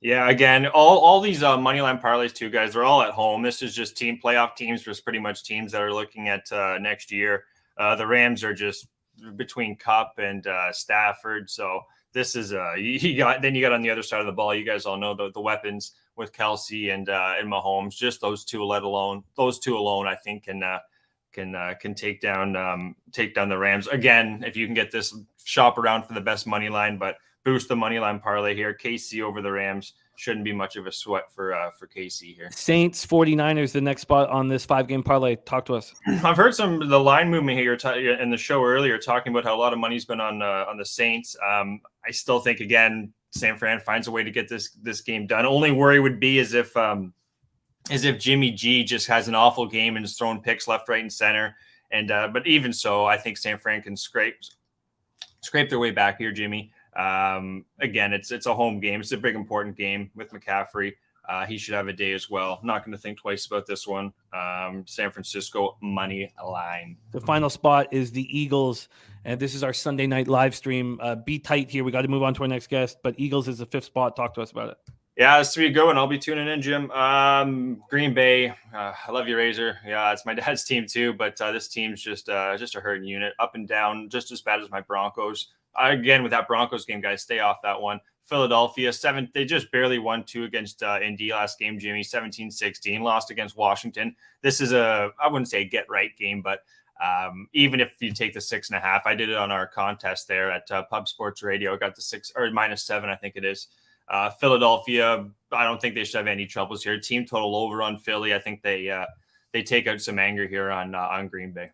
Yeah, again, all these money line parlays too, guys, they're all at home. This is just playoff teams versus pretty much teams that are looking at next year. The Rams are just between Kupp and Stafford, so this is you got on the other side of the ball. You guys all know the weapons with Kelsey and Mahomes. Just those two alone, I think can take down the Rams. Again, if you can get this, shop around for the best money line, but boost the money line parlay here. KC over the Rams shouldn't be much of a sweat for KC here. Saints 49ers, the next spot on this 5-game parlay. Talk to us. I've heard some of the line movement here in the show earlier, talking about how a lot of money's been on the Saints. I still think, again, San Fran finds a way to get this game done. Only worry would be as if Jimmy G just has an awful game and is throwing picks left, right, and center. And but even so, I think San Fran can scrape their way back here, Jimmy. Again, it's a home game. It's a big, important game with McCaffrey. He should have a day as well. Not going to think twice about this one. San Francisco money line. The final spot is the Eagles, and this is our Sunday night live stream. Be tight here. We got to move on to our next guest, but Eagles is the 5th spot. Talk to us about it. Yeah, it's to be good, and I'll be tuning in, Jim. Green Bay, I love you, Razor. Yeah, it's my dad's team too, but this team's just a hurting unit, up and down, just as bad as my Broncos. Again, with that Broncos game, guys, stay off that one. Philadelphia, they just barely won 2 against Indy last game, Jimmy, 17-16, lost against Washington. This is I wouldn't say a get-right game, but even if you take the 6.5, I did it on our contest there at Pub Sports Radio. I got the 6 or -7, I think it is. Philadelphia, I don't think they should have any troubles here. Team total over on Philly. I think they take out some anger here on Green Bay.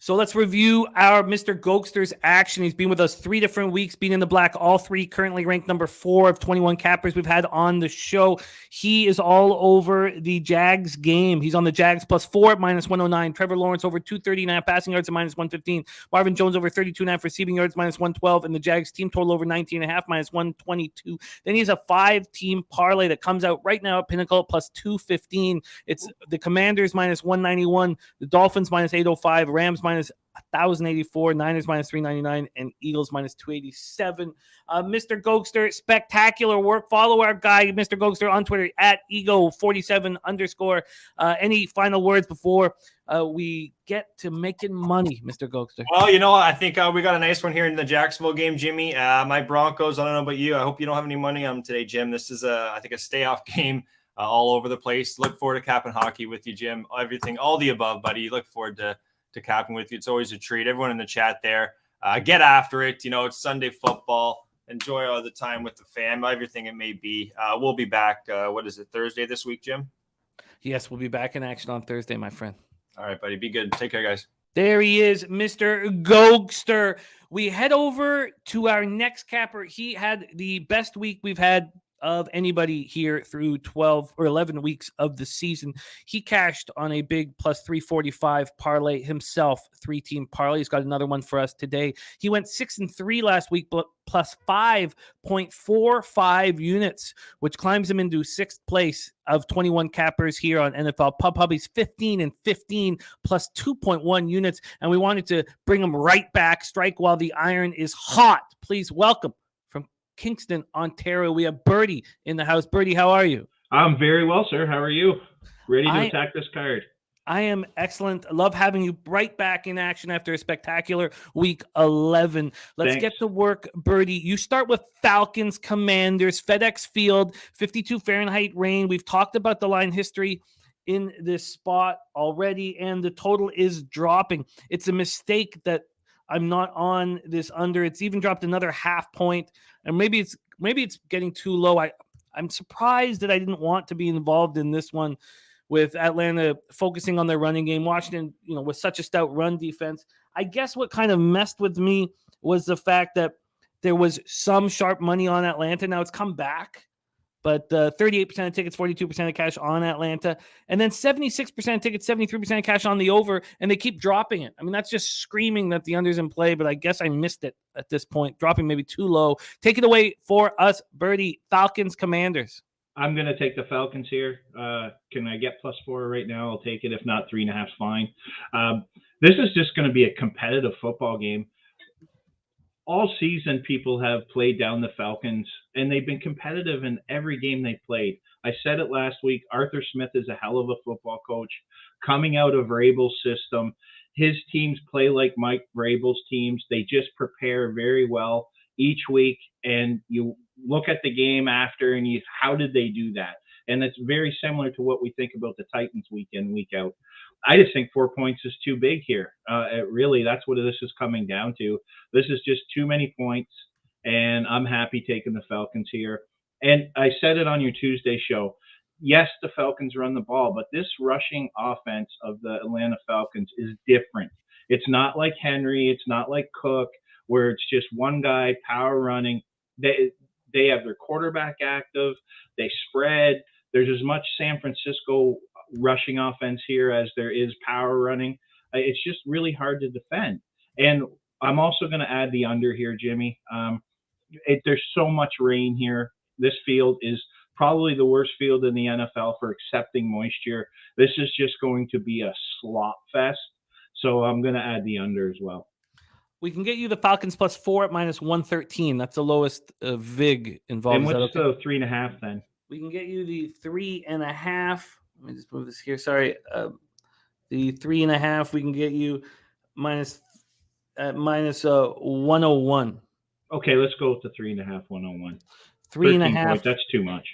So let's review our Mr. Goldster's action. He's been with us 3 different weeks, being in the black, all 3, currently ranked number 4 of 21 cappers we've had on the show. He is all over the Jags game. He's on the Jags +4 at -109. Trevor Lawrence over 239 passing yards at -115. Marvin Jones over 32.5 receiving yards, -112. And the Jags team total over 19.5, -122. Then he has a 5-team parlay that comes out right now at Pinnacle +215. It's the Commanders -191, the Dolphins -805, Rams -1,084, Niners -399, and Eagles -287. Mr. Goldster, spectacular work. Follow our guy, Mr. Goldster, on Twitter at ego47_. Any final words before we get to making money, Mr. Goldster? Well, I think we got a nice one here in the Jacksonville game, Jimmy. My Broncos, I don't know about you. I hope you don't have any money on them today, Jim. This is, I think, a stay-off game all over the place. Look forward to capping hockey with you, Jim. Everything, all the above, buddy. Look forward to capping with you. It's always a treat. Everyone in the chat there, get after it. It's Sunday football. Enjoy all the time with the fam, everything it may be. We'll be back. What is it, Thursday this week, Jim? Yes, we'll be back in action on Thursday, my friend. All right, buddy. Be good. Take care, guys. There he is, Mr. Goldster. We head over to our next capper. He had the best week we've had of anybody here through 12 or 11 weeks of the season. He cashed on a big +345 parlay himself, 3-team parlay. He's got another one for us today. He went 6-3 last week, plus 5.45 units, which climbs him into 6th place of 21 cappers here on NFL Pub Hub. He's 15-15 plus 2.1 units, and we wanted to bring him right back. Strike while the iron is hot. Please welcome from Kingston, Ontario, we have Birdie in the house. Birdie, how are you? I'm very well, sir. How are you? Ready to attack this card? I am excellent. I love having you right back in action after a spectacular week 11. Let's get to work, Birdie. You start with Falcons, Commanders, FedEx Field, 52 Fahrenheit rain. We've talked about the line history in this spot already, and the total is dropping. It's a mistake that I'm not on this under. It's even dropped another half point, and maybe it's getting too low. I'm surprised that I didn't want to be involved in this one with Atlanta focusing on their running game. Washington, with such a stout run defense. I guess what kind of messed with me was the fact that there was some sharp money on Atlanta. Now it's come back, but 38% of tickets, 42% of cash on Atlanta, and then 76% of tickets, 73% of cash on the over, and they keep dropping it. I mean, that's just screaming that the under's in play, but I guess I missed it at this point, dropping maybe too low. Take it away for us, Birdie. Falcons, Commanders. I'm going to take the Falcons here. Can I get +4 right now? I'll take it. If not, 3.5 is fine. This is just going to be a competitive football game. All season, people have played down the Falcons, and they've been competitive in every game they played. I said it last week. Arthur Smith is a hell of a football coach coming out of Vrabel's system. His teams play like Mike Vrabel's teams. They just prepare very well each week, and you look at the game after, and how did they do that? And it's very similar to what we think about the Titans week in, week out. I just think 4 points is too big here. Really, that's what this is coming down to. This is just too many points, and I'm happy taking the Falcons here. And I said it on your Tuesday show. Yes, the Falcons run the ball, but this rushing offense of the Atlanta Falcons is different. It's not like Henry. It's not like Cook, where it's just one guy power running. They have their quarterback active. They spread. There's as much San Francisco rushing offense here as there is power running. It's just really hard to defend. And I'm also going to add the under here, Jimmy. There's so much rain here. This field is probably the worst field in the NFL for accepting moisture. This is just going to be a slop fest. So I'm going to add the under as well. We can get you the Falcons +4 at -113. That's the lowest VIG involved. And what's the 3.5 then? We can get you the 3.5. Let me just move this here. Sorry. The 3.5, we can get you -101. Okay, let's go with the 3.5, 101. 3.5. That's too much.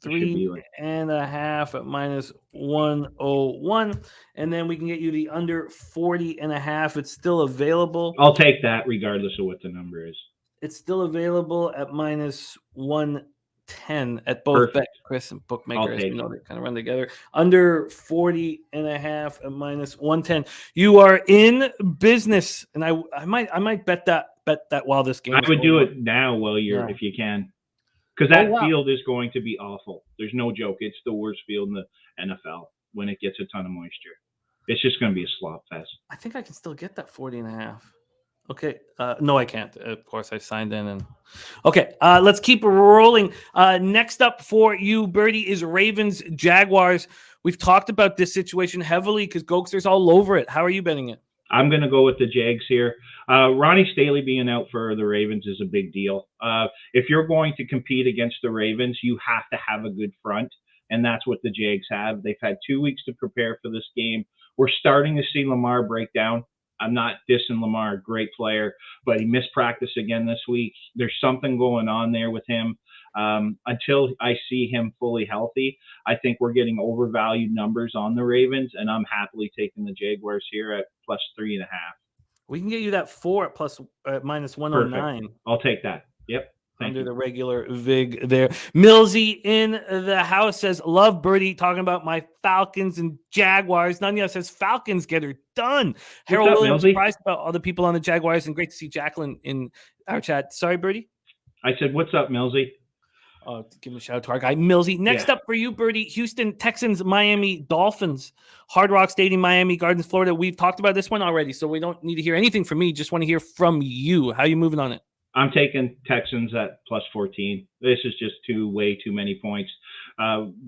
3.5 at -101. And then we can get you the under 40.5. It's still available. I'll take that regardless of what the number is. It's still available at -110 at both BetCris and Bookmaker. As you know, they kind of run together. Under 40.5 at -110. You are in business, and I might bet that while this game. I would do it now while you're if you can, because that field is going to be awful. There's no joke. It's the worst field in the NFL when it gets a ton of moisture. It's just going to be a slop fest. I think I can still get that 40.5. Okay. No, I can't. Of course, I signed in. And okay, let's keep rolling. Next up for you, Birdie, is Ravens Jaguars. We've talked about this situation heavily because Goldster's all over it. How are you betting it? I'm going to go with the Jags here. Ronnie Staley being out for the Ravens is a big deal. If you're going to compete against the Ravens, you have to have a good front, and that's what the Jags have. They've had 2 weeks to prepare for this game. We're starting to see Lamar break down. I'm not dissing Lamar, great player, but he missed practice again this week. There's something going on there with him. Until I see him fully healthy, I think we're getting overvalued numbers on the Ravens, and I'm happily taking the Jaguars here at +3.5. We can get you that 4 at -109. Perfect. I'll take that. Yep. Under the regular VIG there. Millsy in the house says, love Birdie talking about my Falcons and Jaguars. Nanya says, Falcons get her done. Harold Williams surprised about all the people on the Jaguars, and great to see Jacqueline in our chat. Sorry, Birdie? I said, what's up, Millsy? Give a shout out to our guy, Millsy. Next up for you, Birdie, Houston Texans, Miami Dolphins, Hard Rock Stadium, Miami Gardens, Florida. We've talked about this one already, so we don't need to hear anything from me. Just want to hear from you. How are you moving on it? I'm taking Texans at +14. This is just way too many points.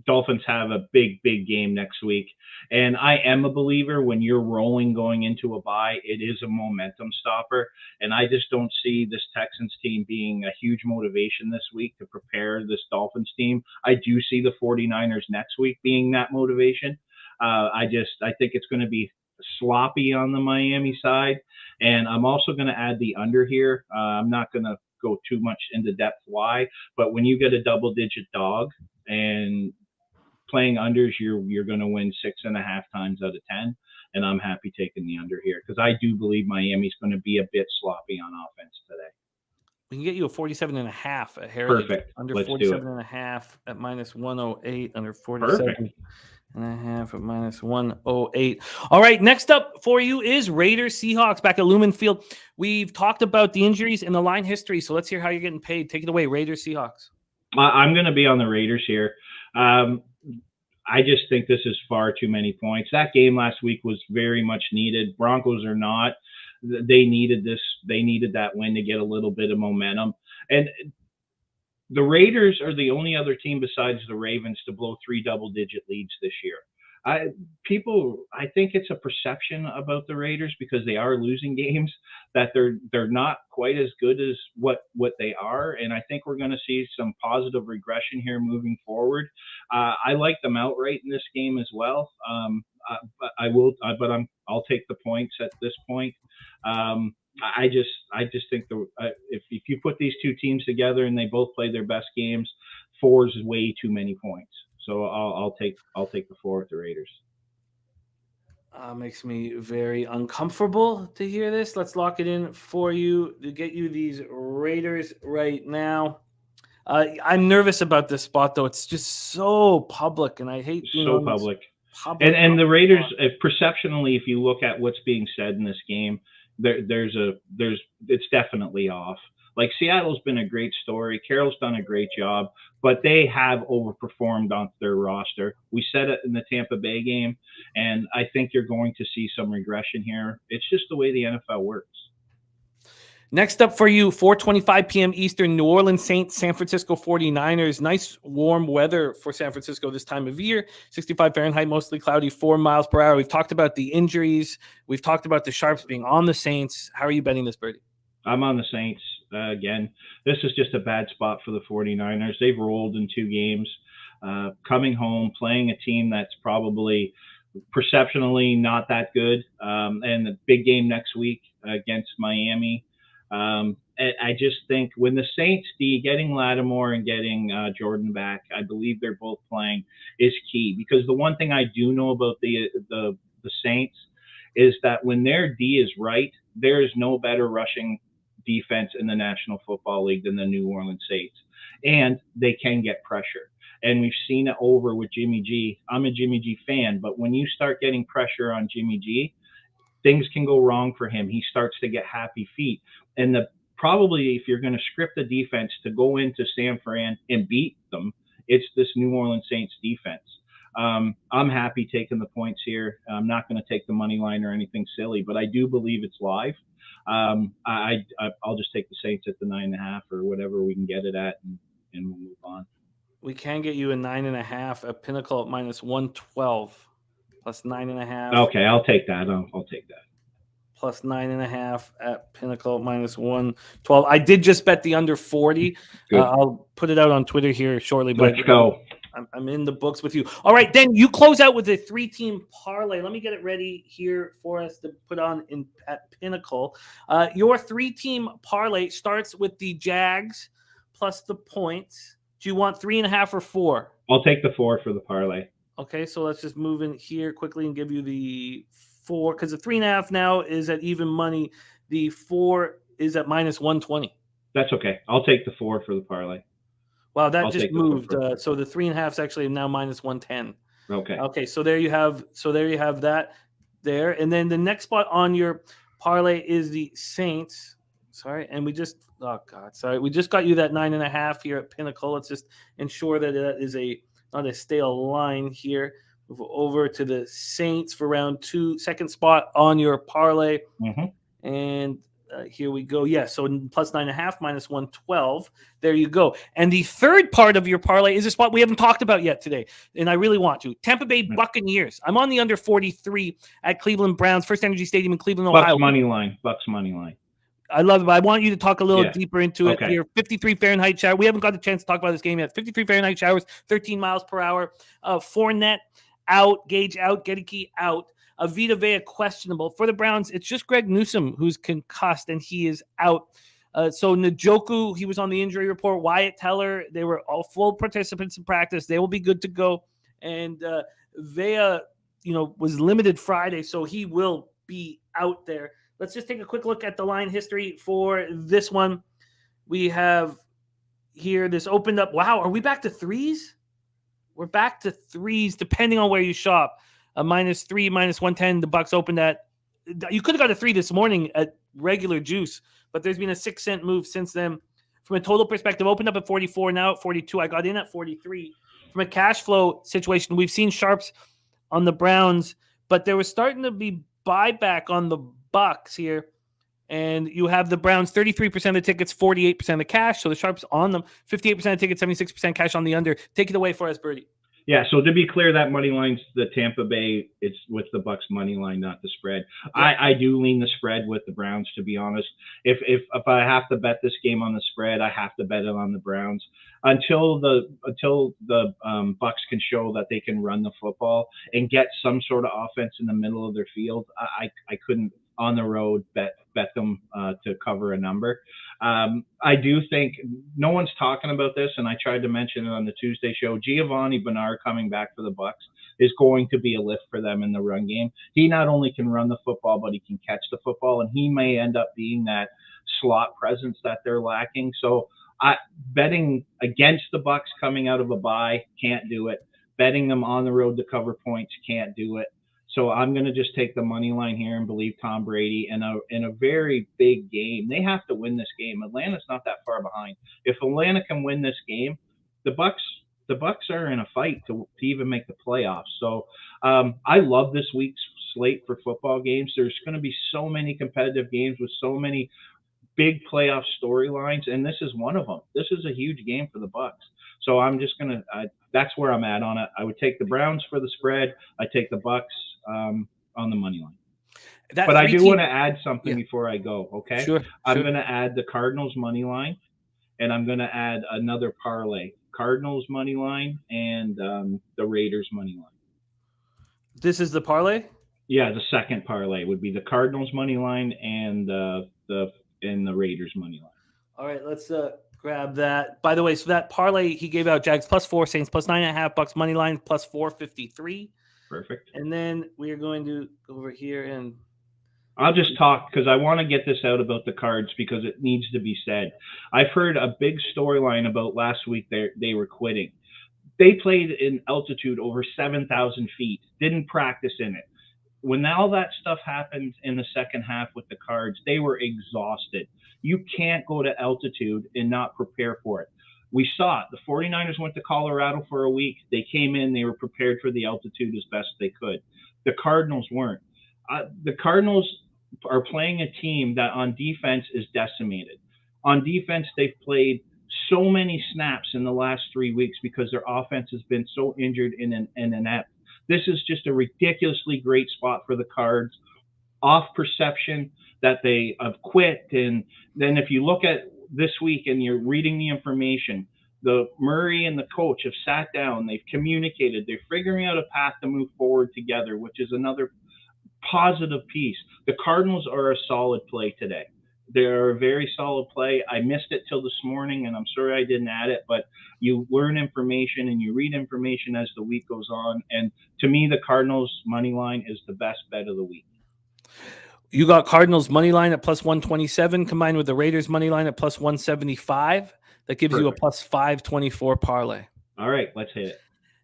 Dolphins have a big game next week. And I am a believer when you're rolling going into a bye, it is a momentum stopper. And I just don't see this Texans team being a huge motivation this week to prepare this Dolphins team. I do see the 49ers next week being that motivation. I think it's going to be sloppy on the Miami side. And I'm also going to add the under here. I'm not going to go too much into depth why, but when you get a double-digit dog and playing unders, you're going to win 6.5 times out of 10. And I'm happy taking the under here because I do believe Miami's going to be a bit sloppy on offense today. We can get you a 47.5 at Heritage. Perfect. Under Let's 47.5 at -108. Under 47.5 at -108. All right, next up for you is Raiders Seahawks back at Lumen Field. We've talked about the injuries and the line history, so let's hear how you're getting paid. Take it away, Raiders Seahawks. I'm going to be on the Raiders here. I just think this is far too many points. That game last week was very much needed. Broncos are not. They needed this. They needed that win to get a little bit of momentum. And the Raiders are the only other team besides the Ravens to blow 3 double-digit leads this year. I think it's a perception about the Raiders because they are losing games that they're not quite as good as what they are, and I think we're going to see some positive regression here moving forward. I like them outright in this game as well. I'll take the points at this point. I just think if you put these two teams together and they both play their best games, 4 is way too many points. So I'll take the 4 with the Raiders. Makes me very uncomfortable to hear this. Let's lock it in for you to get you these Raiders right now. I'm nervous about this spot though. It's just so public, and I hate being so public. And the Raiders, perceptionally, if you look at what's being said in this game, it's definitely off. Like Seattle's been a great story. Carroll's done a great job, but they have overperformed on their roster. We said it in the Tampa Bay game, and I think you're going to see some regression here. It's just the way the NFL works. Next up for you, 4:25 p.m. Eastern, New Orleans Saints, San Francisco 49ers. Nice warm weather for San Francisco this time of year. 65 Fahrenheit, mostly cloudy, 4 miles per hour. We've talked about the injuries. We've talked about the Sharps being on the Saints. How are you betting this, Birdie? I'm on the Saints again. This is just a bad spot for the 49ers. They've rolled in 2 games. Coming home, playing a team that's probably perceptionally not that good. And the big game next week against Miami. I just think when the Saints, getting Lattimore and getting Jordan back, I believe they're both playing, is key. Because the one thing I do know about the Saints is that when their D is right, there is no better rushing defense in the National Football League than the New Orleans Saints. And they can get pressure. And we've seen it over with Jimmy G. I'm a Jimmy G fan, but when you start getting pressure on Jimmy G, things can go wrong for him. He starts to get happy feet. And probably if you're going to script the defense to go into San Fran and beat them, it's this New Orleans Saints defense. I'm happy taking the points here. I'm not going to take the money line or anything silly, but I do believe it's live. I'll just take the Saints at the 9.5 or whatever we can get it at, and we'll move on. We can get you a 9.5 at Pinnacle at -112. Plus 9.5. Okay, I'll take that. I'll take that. Plus 9.5 at Pinnacle -112. I did just bet the under 40. I'll put it out on Twitter here shortly. But let's go. I'm in the books with you. All right, then you close out with a 3-team parlay. Let me get it ready here for us to put on at Pinnacle. Your 3-team parlay starts with the Jags plus the points. Do you want 3.5 or 4? I'll take the 4 for the parlay. Okay, so let's just move in here quickly and give you the 4, because the 3.5 now is at even money. The 4 is at -120. That's okay. I'll take the 4 for the parlay. Wow, that just moved. So the 3.5 is actually now -110. Okay. Okay, so there you have that there, and then the next spot on your parlay is the Saints. Sorry, and we just got you that 9.5 here at Pinnacle. Let's just ensure that is not a stale line here. Move over to the Saints for round 2, second spot on your parlay. Mm-hmm. And here we go. Yeah, so plus 9.5, -112. There you go. And the third part of your parlay is a spot we haven't talked about yet today, and I really want to. Tampa Bay Buccaneers. I'm on the under 43 at Cleveland Browns, First Energy Stadium in Cleveland, Ohio. Bucks money line. I love it, but I want you to talk a little deeper into it Okay. here. 53 Fahrenheit shower. We haven't got the chance to talk about this game yet. 53 Fahrenheit showers, 13 miles per hour. Fournette out, Gage out, Gedeke out. Vita Vea questionable. For the Browns, it's just Greg Newsome who's concussed, and he is out. So Njoku, he was on the injury report. Wyatt Teller, they were all full participants in practice. They will be good to go. And Vea, was limited Friday, so he will be out there. Let's just take a quick look at the line history for this one. We have here, this opened up. Wow, are we back to 3s? We're back to 3s, depending on where you shop. -3, -110. The Bucks opened at. You could have got a 3 this morning at regular juice, but there's been a 6-cent move since then. From a total perspective, opened up at 44, now at 42. I got in at 43. From a cash flow situation, we've seen sharps on the Browns, but there was starting to be buyback on the Bucks here. And you have the Browns 33% of the tickets, 48% of the cash. So the sharps on them, 58% of tickets, 76% cash on the under. Take it away for us, Birdie. Yeah, so to be clear, that money line's the Tampa Bay. It's with the Bucks money line, not the spread. Yeah. I do lean the spread with the Browns, to be honest. If I have to bet this game on the spread, I have to bet it on the Browns until the Bucks can show that they can run the football and get some sort of offense in the middle of their field. I couldn't on the road bet them to cover a number. I do think no one's talking about this, and I tried to mention it on the Tuesday show. Giovanni Bernard coming back for the Bucks is going to be a lift for them in the run game. He not only can run the football, but he can catch the football, and he may end up being that slot presence that they're lacking. So betting against the Bucks coming out of a bye, can't do it. Betting them on the road to cover points, can't do it. So I'm going to just take the money line here and believe Tom Brady in a very big game. They have to win this game. Atlanta's not that far behind. If Atlanta can win this game, the Bucks are in a fight to even make the playoffs. So I love this week's slate for football games. There's going to be so many competitive games with so many big playoff storylines, and this is one of them. This is a huge game for the Bucks. So I'm just gonna. That's where I'm at on it. I would take the Browns for the spread. I take the Bucks on the money line. But I do want to add something before I go. Okay. Sure. I'm going to add the Cardinals money line, and I'm going to add another parlay: Cardinals money line and the Raiders money line. This is the parlay? Yeah, the second parlay would be the Cardinals money line and the Raiders money line. All right, let's grab that. By the way, so that parlay he gave out: Jags +4, Saints +9.5, Bucks money line +453. Perfect. And then we are going to go over here and I'll just talk because I want to get this out about the Cards because it needs to be said. I've heard a big storyline about last week they were quitting. They played in altitude over 7,000 feet, didn't practice in it. When all that stuff happened in the second half with the Cards, they were exhausted. You can't go to altitude and not prepare for it. We saw it. The 49ers went to Colorado for a week. They came in. They were prepared for the altitude as best they could. The Cardinals weren't. The Cardinals are playing a team that on defense is decimated. On defense, they've played so many snaps in the last 3 weeks because their offense has been so injured and inept. This is just a ridiculously great spot for the Cards. Off perception that they have quit. And then if you look at this week and you're reading the information, the Murray and the coach have sat down, they've communicated, they're figuring out a path to move forward together, which is another positive piece. The Cardinals are a solid play today. They're a very solid play. I missed it till this morning, and I'm sorry I didn't add it, but you learn information and you read information as the week goes on. And to me, the Cardinals money line is the best bet of the week. You got Cardinals money line at +127 combined with the Raiders money line at +175. That gives you a +524 parlay. All right, let's hit it.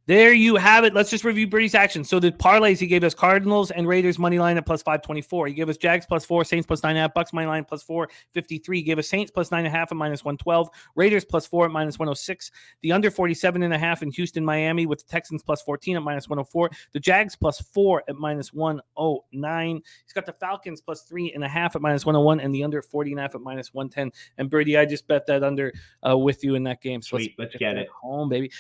There you have it. Let's just review Birdie's action. So the parlays, he gave us Cardinals and Raiders money line at +524. He gave us Jags +4, Saints +9.5, Bucks money line +453. He gave us Saints +9.5 at -112, Raiders +4 at -106. The under 47.5 in Houston, Miami with the Texans +14 at -104. The Jags +4 at -109. He's got the Falcons +3.5 at -101 and the under 40.5 at -110. And Birdie, I just bet that under with you in that game. So sweet, let's get it home, baby.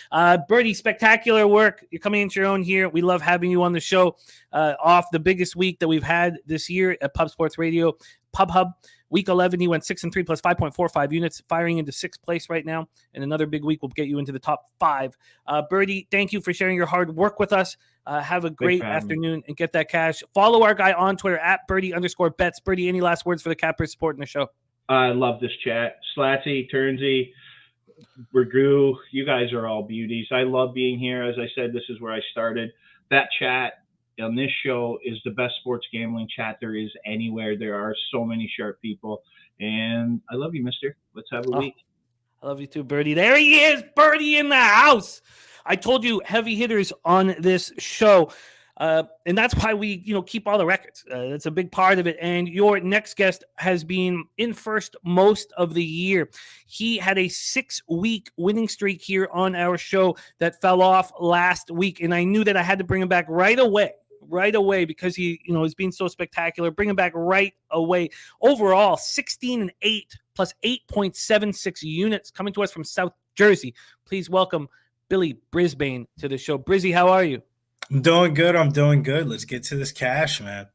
Birdie, spectacular work. You're coming into your own here. We love having you on the show off the biggest week that we've had this year at Pub Sports Radio. Pub Hub, week 11, he went 6-3 plus 5.45 units, firing into 6th place right now. And another big week will get you into the top 5. Birdie, thank you for sharing your hard work with us. Have a great afternoon and get that cash. Follow our guy on Twitter at Birdie_bets. Birdie, any last words for the Cappers supporting the show? I love this chat. Slatsy, Turnsy, Bergu, you guys are all beauties. I love being here. As I said, this is where I started. That chat on this show is the best sports gambling chat there is anywhere. There are so many sharp people. And I love you, mister. Let's have a week. I love you too, Birdie. There he is, Birdie in the house. I told you, heavy hitters on this show. And that's why we, keep all the records. That's a big part of it. And your next guest has been in first most of the year. He had a 6-week winning streak here on our show that fell off last week. And I knew that I had to bring him back right away because he, is being so spectacular. Bring him back right away. Overall, 16-8 plus 8.76 units coming to us from South Jersey. Please welcome Billy Brisbane to the show. Brizzy, how are you? I'm doing good. Let's get to this cash, man.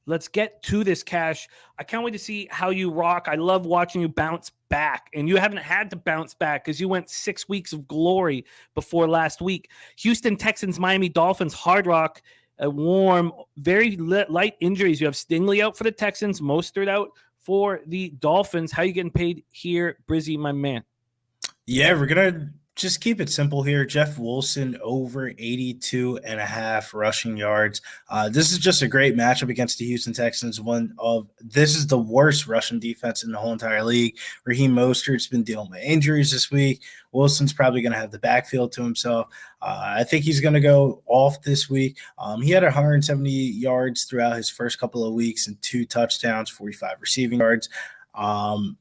Let's get to this cash. I can't wait to see how you rock. I love watching you bounce back. And you haven't had to bounce back because you went 6 weeks of glory before last week. Houston Texans, Miami Dolphins, Hard Rock, warm, very light injuries. You have Stingley out for the Texans, Mostert out for the Dolphins. How you getting paid here, Brizzy, my man? Yeah, we're going to just keep it simple here. Jeff Wilson over 82.5 rushing yards. This is just a great matchup against the Houston Texans. This is the worst rushing defense in the whole entire league. Raheem Mostert's been dealing with injuries this week. Wilson's probably going to have the backfield to himself. I think he's going to go off this week. He had 170 yards throughout his first couple of weeks and 2 touchdowns, 45 receiving yards.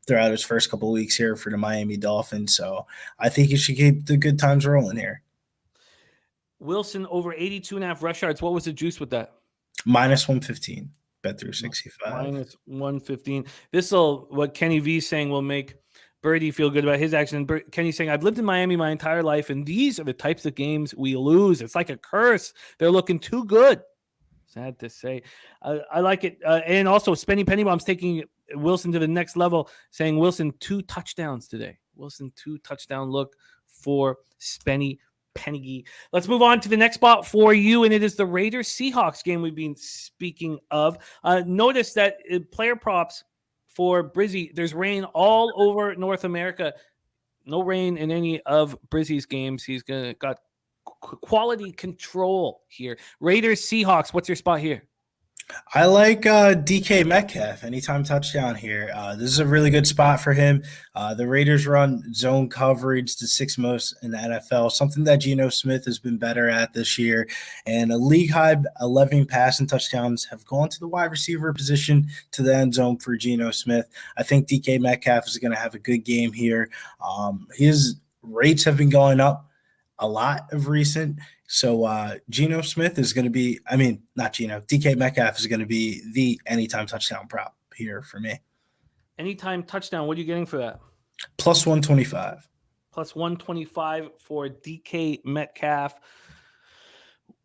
Throughout his first couple of weeks here for the Miami Dolphins. So I think you should keep the good times rolling here. Wilson over 82.5 rush yards. What was the juice with that? -115. Bet through 65. Minus 115. What Kenny V saying will make Birdie feel good about his action. And Kenny's saying, I've lived in Miami my entire life, and these are the types of games we lose. It's like a curse. They're looking too good. Sad to say. I like it. And also, Spenny Pennybomb's taking Wilson to the next level, saying Wilson 2 touchdowns today. Wilson 2 touchdown look for Spenny Penny. Let's move on to the next spot for you, and it is the Raiders-Seahawks game we've been speaking of. Notice that player props for Brizzy, there's rain all over North America. No rain in any of Brizzy's games. He's got quality control here. Raiders-Seahawks, what's your spot here? I like DK Metcalf, anytime touchdown here. This is a really good spot for him. The Raiders run zone coverage, the 6th most in the NFL, something that Geno Smith has been better at this year. And a league-high 11 passing touchdowns have gone to the wide receiver position to the end zone for Geno Smith. I think DK Metcalf is going to have a good game here. His rates have been going up a lot of recent. So Geno Smith is going to be, DK Metcalf is going to be the anytime touchdown prop here for me. Anytime touchdown, what are you getting for that? Plus 125. Plus 125 for DK Metcalf.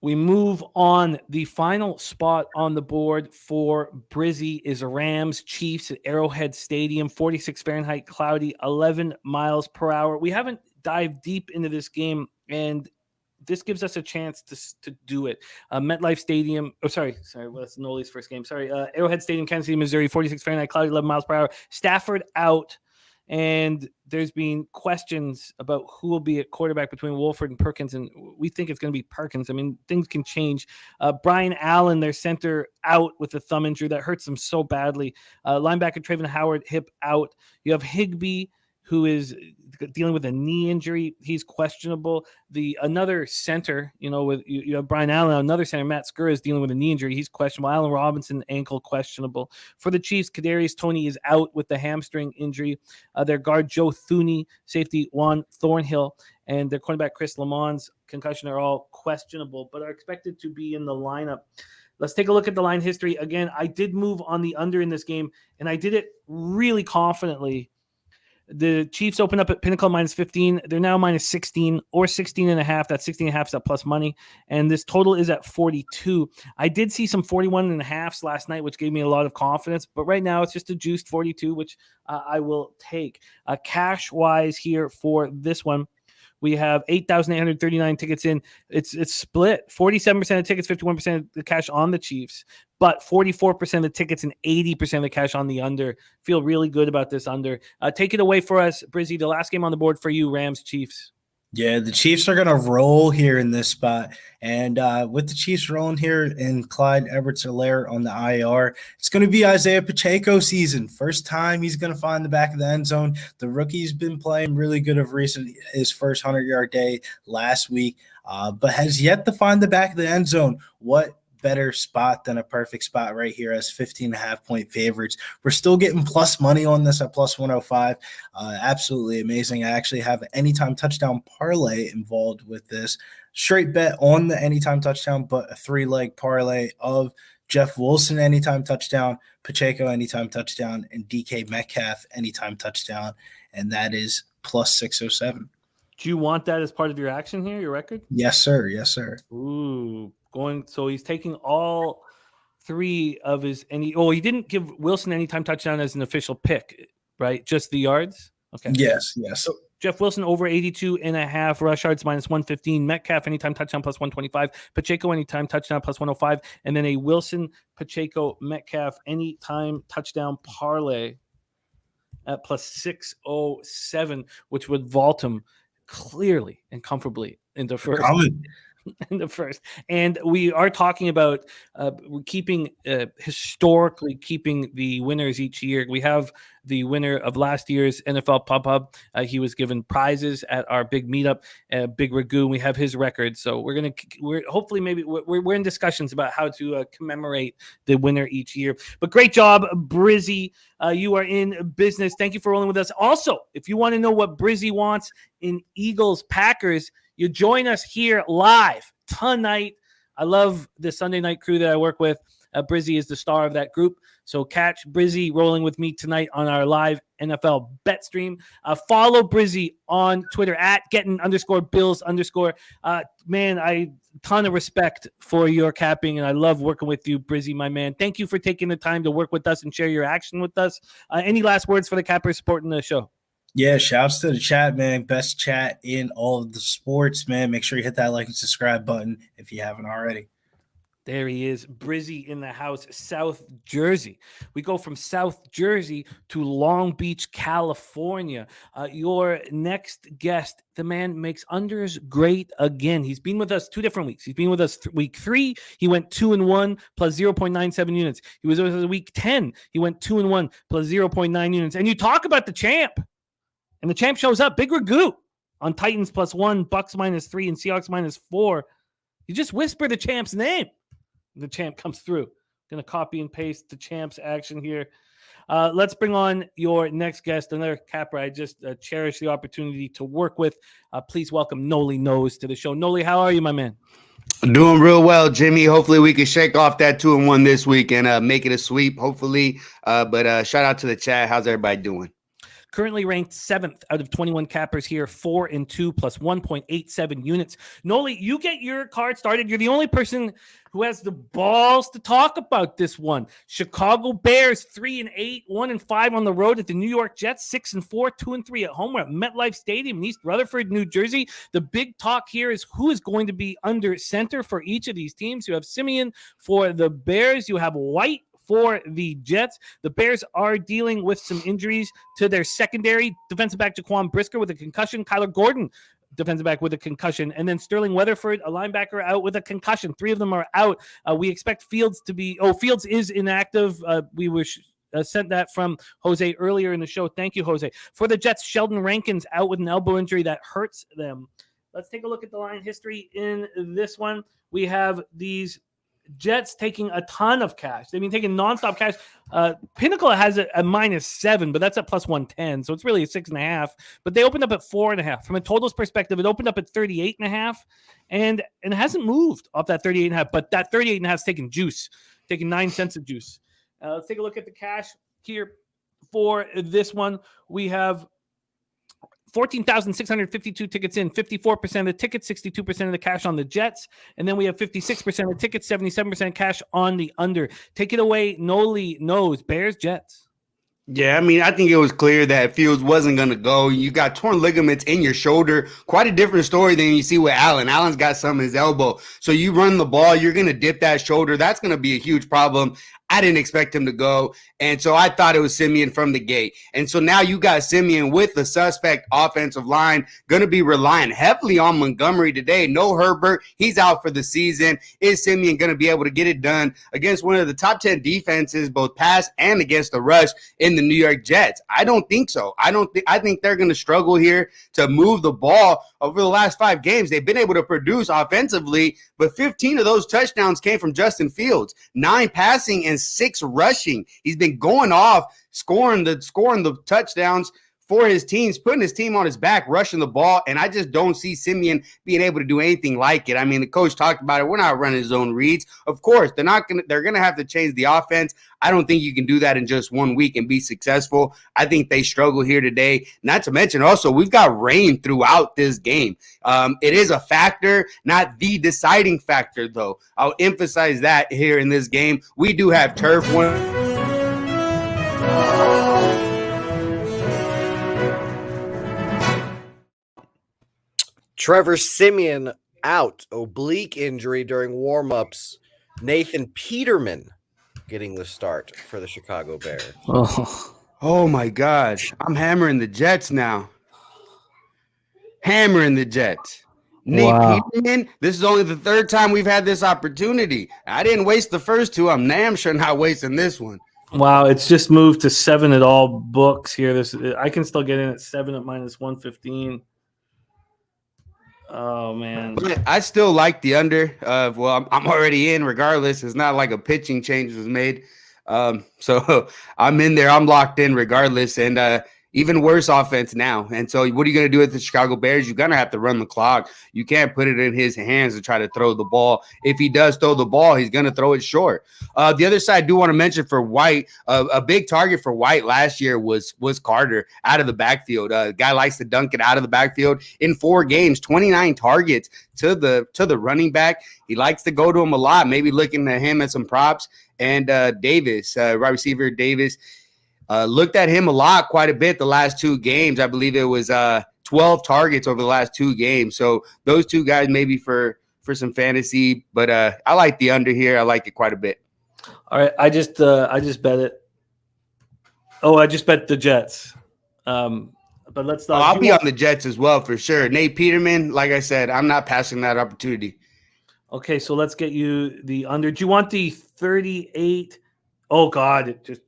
We move on. The final spot on the board for Brizzy is Rams Chiefs at Arrowhead Stadium, 46 Fahrenheit, cloudy, 11 miles per hour. We haven't dived deep into this game, and this gives us a chance to do it. MetLife Stadium. Oh, sorry. Well, that's Noli's first game. Sorry. Arrowhead Stadium, Kansas City, Missouri, 46 Fahrenheit, cloudy, 11 miles per hour. Stafford out. And there's been questions about who will be at quarterback between Wolford and Perkins, and we think it's going to be Perkins. I mean, things can change. Brian Allen, their center, out with a thumb injury that hurts them so badly. Linebacker Trayvon Howard, hip out. You have Higbee, who is dealing with a knee injury. He's questionable. Another center, with you have Brian Allen, another center, Matt Skura, is dealing with a knee injury. He's questionable. Allen Robinson, ankle, questionable. For the Chiefs, Kadarius Toney is out with the hamstring injury. Their guard, Joe Thuney, safety, Juan Thornhill, and their cornerback, Chris Lamont's concussion are all questionable, but are expected to be in the lineup. Let's take a look at the line history. Again, I did move on the under in this game, and I did it really confidently. The Chiefs opened up at Pinnacle minus 15. They're now minus 16 or 16.5. That's 16.5 is at plus money. And this total is at 42. I did see some 41.5s last night, which gave me a lot of confidence. But right now it's just a juiced 42, which I will take. Cash-wise here for this one, we have 8,839 tickets in. It's split. 47% of tickets, 51% of the cash on the Chiefs, but 44% of the tickets and 80% of the cash on the under. Feel really good about this under. Take it away for us, Brizzy. The last game on the board for you, Rams Chiefs. Yeah, the Chiefs are going to roll here in this spot. And with the Chiefs rolling here and Clyde Edwards-Helaire on the IR, it's going to be Isaiah Pacheco season. First time he's going to find the back of the end zone. The rookie's been playing really good of recent, his first 100-yard day last week, but has yet to find the back of the end zone. What better spot than a perfect spot right here as 15.5-point favorites. We're still getting plus money on this at plus 105. Absolutely amazing. I actually have an anytime touchdown parlay involved with this. Straight bet on the anytime touchdown, but a 3-leg parlay of Jeff Wilson anytime touchdown, Pacheco anytime touchdown, and DK Metcalf anytime touchdown, and that is plus 607. Do you want that as part of your action here, your record? Yes, sir. Yes, sir. Ooh. So he's taking all three of his he didn't give Wilson anytime touchdown as an official pick, right? Just the yards. Okay. Yes. So Jeff Wilson over 82.5 rush yards minus 115. Metcalf anytime touchdown plus 125. Pacheco anytime touchdown plus 105, and then a Wilson Pacheco Metcalf anytime touchdown parlay at plus 607, which would vault him clearly and comfortably into first. In the first. And we are talking about historically keeping the winners each year. We have the winner of last year's NFL Pub Hub. He was given prizes at our big meetup, Big Ragu. We have his record. So we're in discussions about how to commemorate the winner each year. But great job, Brizzy. You are in business. Thank you for rolling with us. Also, if you want to know what Brizzy wants in Eagles Packers, you join us here live tonight. I love the Sunday night crew that I work with. Brizzy is the star of that group. So catch Brizzy rolling with me tonight on our live NFL bet stream. Follow Brizzy on Twitter at getting_bills_. Man, ton of respect for your capping, and I love working with you, Brizzy, my man. Thank you for taking the time to work with us and share your action with us. Any last words for the cappers supporting the show? Yeah, shouts to the chat, man. Best chat in all of the sports, man. Make sure you hit that like and subscribe button if you haven't already. There he is, Brizzy in the house, South Jersey. We go from South Jersey to Long Beach, California. Your next guest, the man makes unders great again. He's been with us 2 different weeks. He's been with us week 3. He went 2-1 plus 0.97 units. He was with us week 10. He went 2-1 plus 0.9 units. And you talk about the champ. And the champ shows up. Big Ragout on Titans +1, Bucks -3, and Seahawks -4. You just whisper the champ's name. The champ comes through. Going to copy and paste the champ's action here. Let's bring on your next guest, another capper I just cherish the opportunity to work with. Please welcome Noli Knows to the show. Noli, how are you, my man? Doing real well, Jimmy. Hopefully we can shake off that 2-1 this week and make it a sweep, hopefully. But shout out to the chat. How's everybody doing? Currently ranked 7th out of 21 cappers here, 4-2 plus 1.87 units. Noli, you get your card started. You're the only person who has the balls to talk about this one. Chicago Bears 3-8, 1-5 on the road at the New York Jets, 6-4, 2-3 at home. We're at MetLife Stadium in East Rutherford, New Jersey. The big talk here is who is going to be under center for each of these teams. You have Simeon for the Bears. You have White for the Jets. The Bears are dealing with some injuries to their secondary. Defensive back Jaquan Brisker with a concussion. Kyler Gordon, defensive back with a concussion. And then Sterling Weatherford, a linebacker, out with a concussion. 3 of them are out. We expect Fields to be – Fields is inactive. We were sent that from Jose earlier in the show. Thank you, Jose. For the Jets, Sheldon Rankins out with an elbow injury that hurts them. Let's take a look at the line history in this one. We have these – Jets taking a ton of cash. They've been taking nonstop cash. Pinnacle has a -7, but that's at +110. So it's really a 6.5. But they opened up at 4.5. From a totals perspective, it opened up at 38.5 and it hasn't moved off that 38.5. But that 38.5 is taking juice, taking 9 cents of juice. Let's take a look at the cash here for this one. We have 14,652 tickets in, 54% of the tickets, 62% of the cash on the Jets. And then we have 56% of the tickets, 77% cash on the under. Take it away, Noli Knows, Bears, Jets. Yeah, I mean, I think it was clear that Fields wasn't going to go. You got torn ligaments in your shoulder. Quite a different story than you see with Allen. Allen's got some in his elbow. So you run the ball, you're going to dip that shoulder. That's going to be a huge problem. I didn't expect him to go. And so I thought it was Simeon from the gate. And so now you got Simeon with the suspect offensive line, going to be relying heavily on Montgomery today. No Herbert. He's out for the season. Is Simeon going to be able to get it done against one of the top 10 defenses, both pass and against the rush in the New York Jets? I don't think so. I think they're going to struggle here to move the ball. Over the last 5 games, they've been able to produce offensively, but 15 of those touchdowns came from Justin Fields, 9 passing and 6 rushing. He's been going off, scoring the touchdowns for his teams, putting his team on his back, rushing the ball, and I just don't see Simeon being able to do anything like it. I mean, the coach talked about it. We're not running zone reads. Of course, they're going to have to change the offense. I don't think you can do that in just 1 week and be successful. I think they struggle here today. Not to mention also, we've got rain throughout this game. It is a factor, not the deciding factor, though. I'll emphasize that here in this game. We do have turf. Trevor Simeon out, oblique injury during warmups. Nathan Peterman getting the start for the Chicago Bears. Oh my gosh. I'm hammering the Jets now. Hammering the Jets. Nate Peterman, this is only the 3rd time we've had this opportunity. I didn't waste the first 2. I'm damn sure not wasting this one. Wow, it's just moved to 7 at all books here. I can still get in at 7 at -115. Oh, man. But I still like the under. Well, I'm already in regardless. It's not like a pitching change was made. So I'm in there. I'm locked in regardless. And even worse offense now. And so what are you going to do with the Chicago Bears? You're going to have to run the clock. You can't put it in his hands to try to throw the ball. If he does throw the ball, he's going to throw it short. The other side I do want to mention for White, a big target for White last year was Carter out of the backfield. Guy likes to dunk it out of the backfield. In 4 games, 29 targets to the running back. He likes to go to him a lot, maybe looking at him at some props. And Davis, wide receiver Davis, looked at him quite a bit the last 2 games. I believe it was 12 targets over the last 2 games. So those 2 guys maybe for some fantasy, but I like the under here. I like it quite a bit. All right, I just bet it. Oh, I just bet the Jets. But let's not. I'll be on the Jets as well for sure. Nate Peterman, like I said, I'm not passing that opportunity. Okay, so let's get you the under. Do you want the 38? Oh God, it just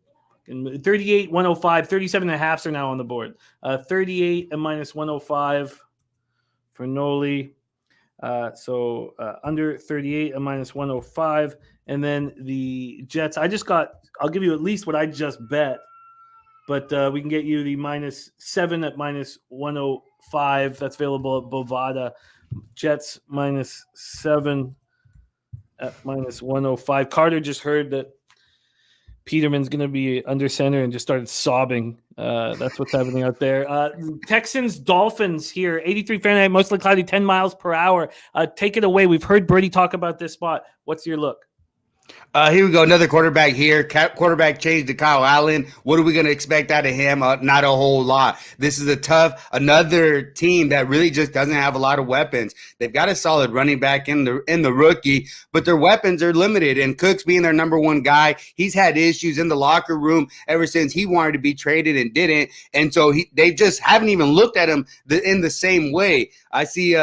38, 105, 37 and a halves are now on the board. 38 and minus 105 for Noli. So under 38 and minus 105. And then the Jets, I'll give you at least what I just bet, but we can get you the -7 at minus 105. That's available at Bovada. Jets -7 at minus 105. Carter just heard that Peterman's going to be under center and just started sobbing. That's what's happening out there. Texans, Dolphins here, 83 Fahrenheit, mostly cloudy, 10 miles per hour. Take it away. We've heard Birdie talk about this spot. What's your look? Here we go. Another quarterback here. Quarterback change to Kyle Allen. What are we going to expect out of him? Not a whole lot. This is another team that really just doesn't have a lot of weapons. They've got a solid running back in the rookie, but their weapons are limited. And Cooks being their number 1 guy, he's had issues in the locker room ever since he wanted to be traded and didn't. And so they just haven't even looked at him in the same way. I see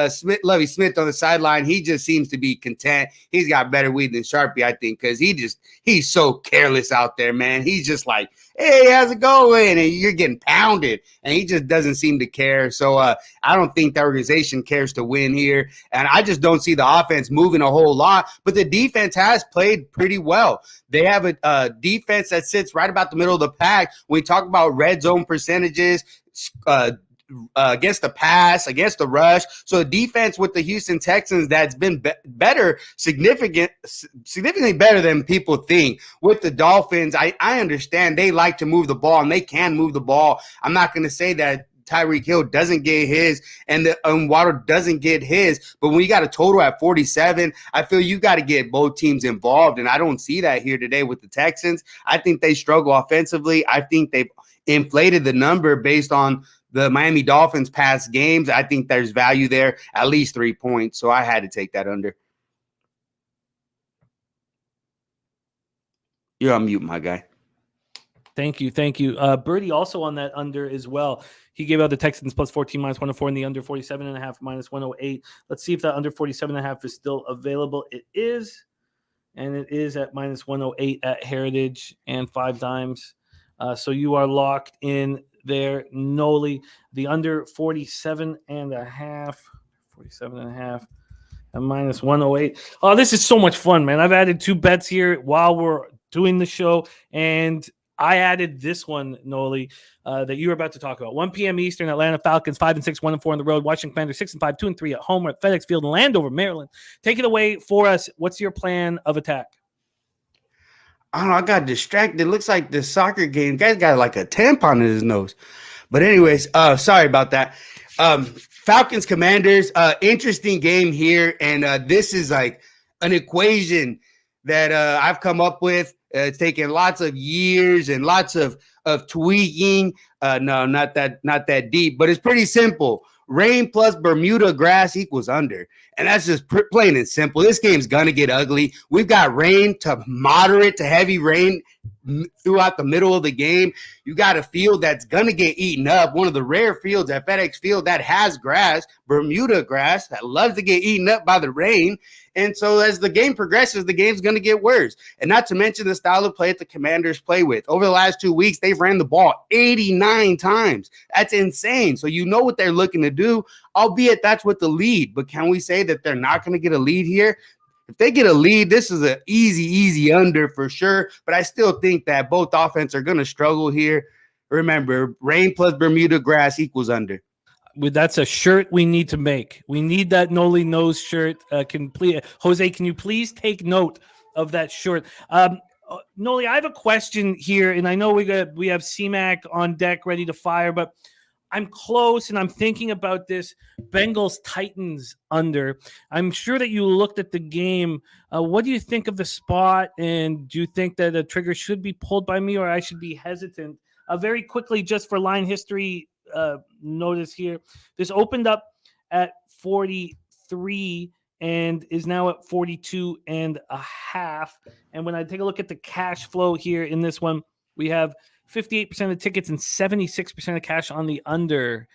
Lovie Smith on the sideline. He just seems to be content. He's got better weed than Sharpie, I think, because he's so careless out there, man. He's just like, hey, how's it going? And you're getting pounded, and he just doesn't seem to care. So I don't think the organization cares to win here, and I just don't see the offense moving a whole lot. But the defense has played pretty well. They have a defense that sits right about the middle of the pack. When we talk about red zone percentages, against the pass, against the rush. So a defense with the Houston Texans that's been better, significantly better than people think. With the Dolphins, I understand they like to move the ball, and they can move the ball. I'm not going to say that Tyreek Hill doesn't get his and Waddle doesn't get his, but when you got a total at 47, I feel you got to get both teams involved, and I don't see that here today with the Texans. I think they struggle offensively. I think they've inflated the number based on the Miami Dolphins past games. I think there's value there, at least 3 points. So I had to take that under. You're on mute, my guy. Thank you. Birdie also on that under as well. He gave out the Texans plus 14 minus 104 and the under 47.5 minus 108. Let's see if that under 47.5 is still available. It is, and it is at minus 108 at Heritage and 5 dimes. So you are locked in there, Noli. The under 47.5 and minus 108. Oh, this is so much fun, man. I've added 2 bets here while we're doing the show, and I added this one, Noli, that you were about to talk about. 1 p.m. Eastern, Atlanta Falcons 5-6, 1-4 on the road. Washington Commanders 6-5, 2-3 at home at FedEx Field in Landover, Maryland. Take it away for us. What's your plan of attack? I don't know. I got distracted. It looks like the soccer game. Guy's got like a tampon in his nose. But anyways, sorry about that. Falcons Commanders, interesting game here. And this is like an equation that I've come up with. It's taken lots of years and lots of tweaking. No, not that deep, but it's pretty simple. Rain plus Bermuda grass equals under. And that's just plain and simple. This game's going to get ugly. We've got rain to moderate to heavy rain throughout the middle of the game. You got a field that's going to get eaten up. One of the rare fields at FedEx Field that has grass, Bermuda grass, that loves to get eaten up by the rain. And so as the game progresses, the game's going to get worse. And not to mention the style of play that the Commanders play with. Over the last 2 weeks, they've ran the ball 89 times. That's insane. So you know what they're looking to do, albeit that's with the lead. But can we say that they're not going to get a lead here? If they get a lead, this is an easy under for sure. But I still think that both offense are going to struggle here. Remember, rain plus Bermuda grass equals under. That's a shirt we need to make. We need that Noli Knows shirt. Jose, can you please take note of that shirt? Noli, I have a question here, and I know we have CMAC on deck ready to fire, but I'm close, and I'm thinking about this Bengals Titans under. I'm sure that you looked at the game. What do you think of the spot, and do you think that a trigger should be pulled by me, or I should be hesitant? Very quickly, just for line history, notice here, this opened up at 43 and is now at 42.5. And when I take a look at the cash flow here in this one, we have 58% of the tickets and 76% of cash on the under.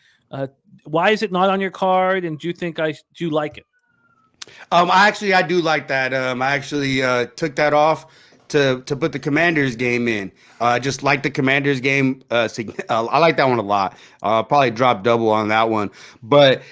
Why is it not on your card? And do you think do you like it? I do like that. I actually took that off to put the Commanders game in. Just like the Commanders game. I like that one a lot. Probably drop double on that one. But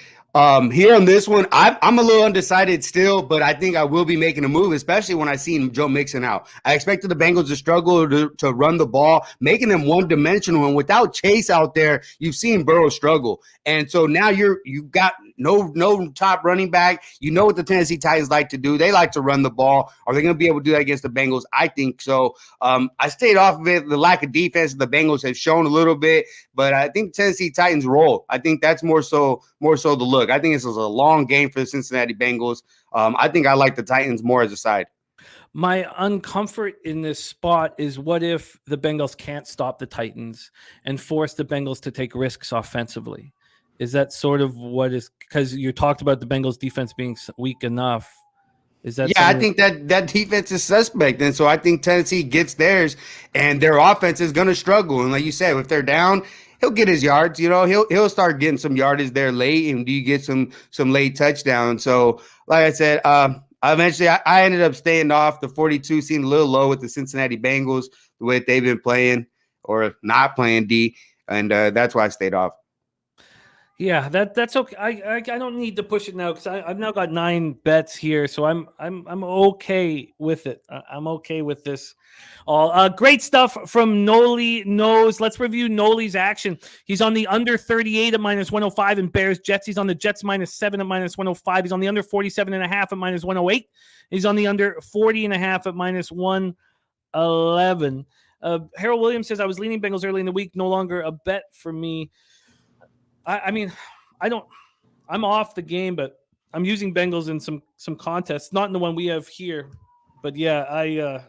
here on this one, I'm a little undecided still, but I think I will be making a move, especially when I see Joe Mixon out. I expected the Bengals to struggle to run the ball, making them one-dimensional. And without Chase out there, you've seen Burrow struggle. And so now you've got no top running back. You know what the Tennessee Titans like to do. They like to run the ball. Are they going to be able to do that against the Bengals? I think so. I stayed off of it. The lack of defense the Bengals have shown a little bit, but I think Tennessee Titans roll. I think that's more so the look. I think this is a long game for the Cincinnati Bengals. I think I like the Titans more as a side. My uncomfort in this spot is, what if the Bengals can't stop the Titans and force the Bengals to take risks offensively? Is that sort of what is, because you talked about the Bengals defense being weak enough? Is that? Yeah, I think that defense is suspect. And so I think Tennessee gets theirs and their offense is going to struggle. And like you said, if they're down, he'll get his yards. You know, he'll start getting some yardage there late, and do you get some late touchdowns? So like I said, eventually I ended up staying off. The 42 seemed a little low with the Cincinnati Bengals, the way they've been playing or not playing D, and that's why I stayed off. Yeah, that's okay. I don't need to push it now because I've now got 9 bets here, so I'm okay with it. I'm okay with this. All great stuff from Noli Knows. Let's review Noli's action. He's on the under 38 at -105 in Bears Jets. He's on the Jets -7 at -105. He's on the under 47.5 at -108. He's on the under 40.5 at -111. Harold Williams says, I was leaning Bengals early in the week. No longer a bet for me. I mean, I'm off the game, but I'm using Bengals in some contests, not in the one we have here. But yeah,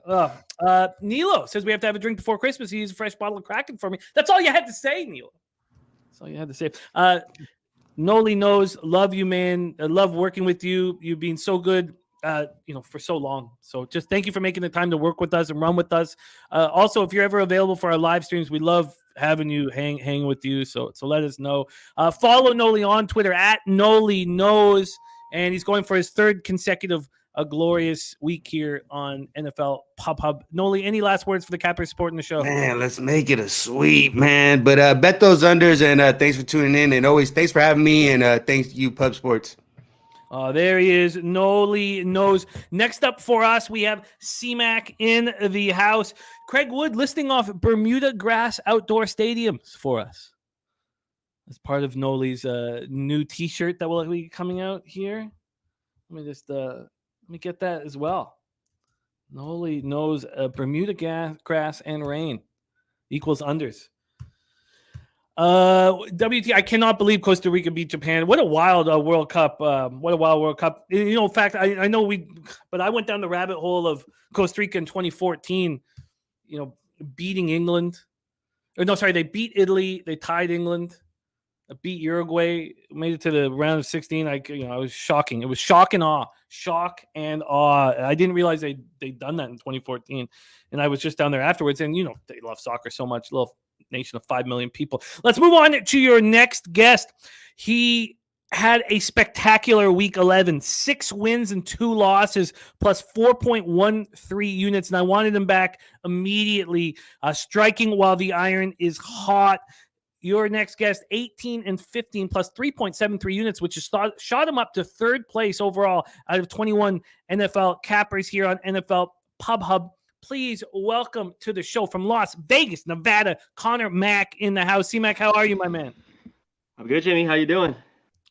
Nilo says we have to have a drink before Christmas. He used a fresh bottle of Kraken for me. That's all you had to say, Nilo. That's all you had to say. Noli Knows, love you, man. I love working with you. You've been so good, for so long. So just thank you for making the time to work with us and run with us. Also, if you're ever available for our live streams, we love having you hang with you. So let us know. Follow Noli on Twitter at Noli Knows, and he's going for his 3rd consecutive glorious week here on NFL Pub Hub. Noli, any last words for the Capper supporting the show? Man, let's make it a sweep, man. But bet those unders, and thanks for tuning in, and always thanks for having me, and thanks to you, Pub Sports. There he is. Noli Knows. Next up for us, we have CMAC in the house. Craig Wood listing off Bermuda grass outdoor stadiums for us. As part of Noli's new T-shirt that will be coming out here. Let me just let me get that as well. Noli Knows Bermuda grass and rain equals unders. WT, I cannot believe Costa Rica beat Japan. What a wild World Cup. What a wild World Cup. In fact, I know but I went down the rabbit hole of Costa Rica in 2014, beating England. They beat Italy. They tied England, beat Uruguay, made it to the round of 16. I was shocking. It was shock and awe. I didn't realize they'd done that in 2014. And I was just down there afterwards. And, they love soccer so much. Little nation of 5 million people. Let's move on to your next guest. He had a spectacular week 11, 6 wins and 2 losses, plus 4.13 units. And I wanted him back immediately, striking while the iron is hot. Your next guest, 18 and 15 plus 3.73 units, which is shot him up to 3rd place overall out of 21 NFL cappers here on NFL Pub Hub. please welcome to the show from Las Vegas, Nevada, Connor Mack in the house. CMAC, how are you, my man? I'm good, Jimmy. How you doing?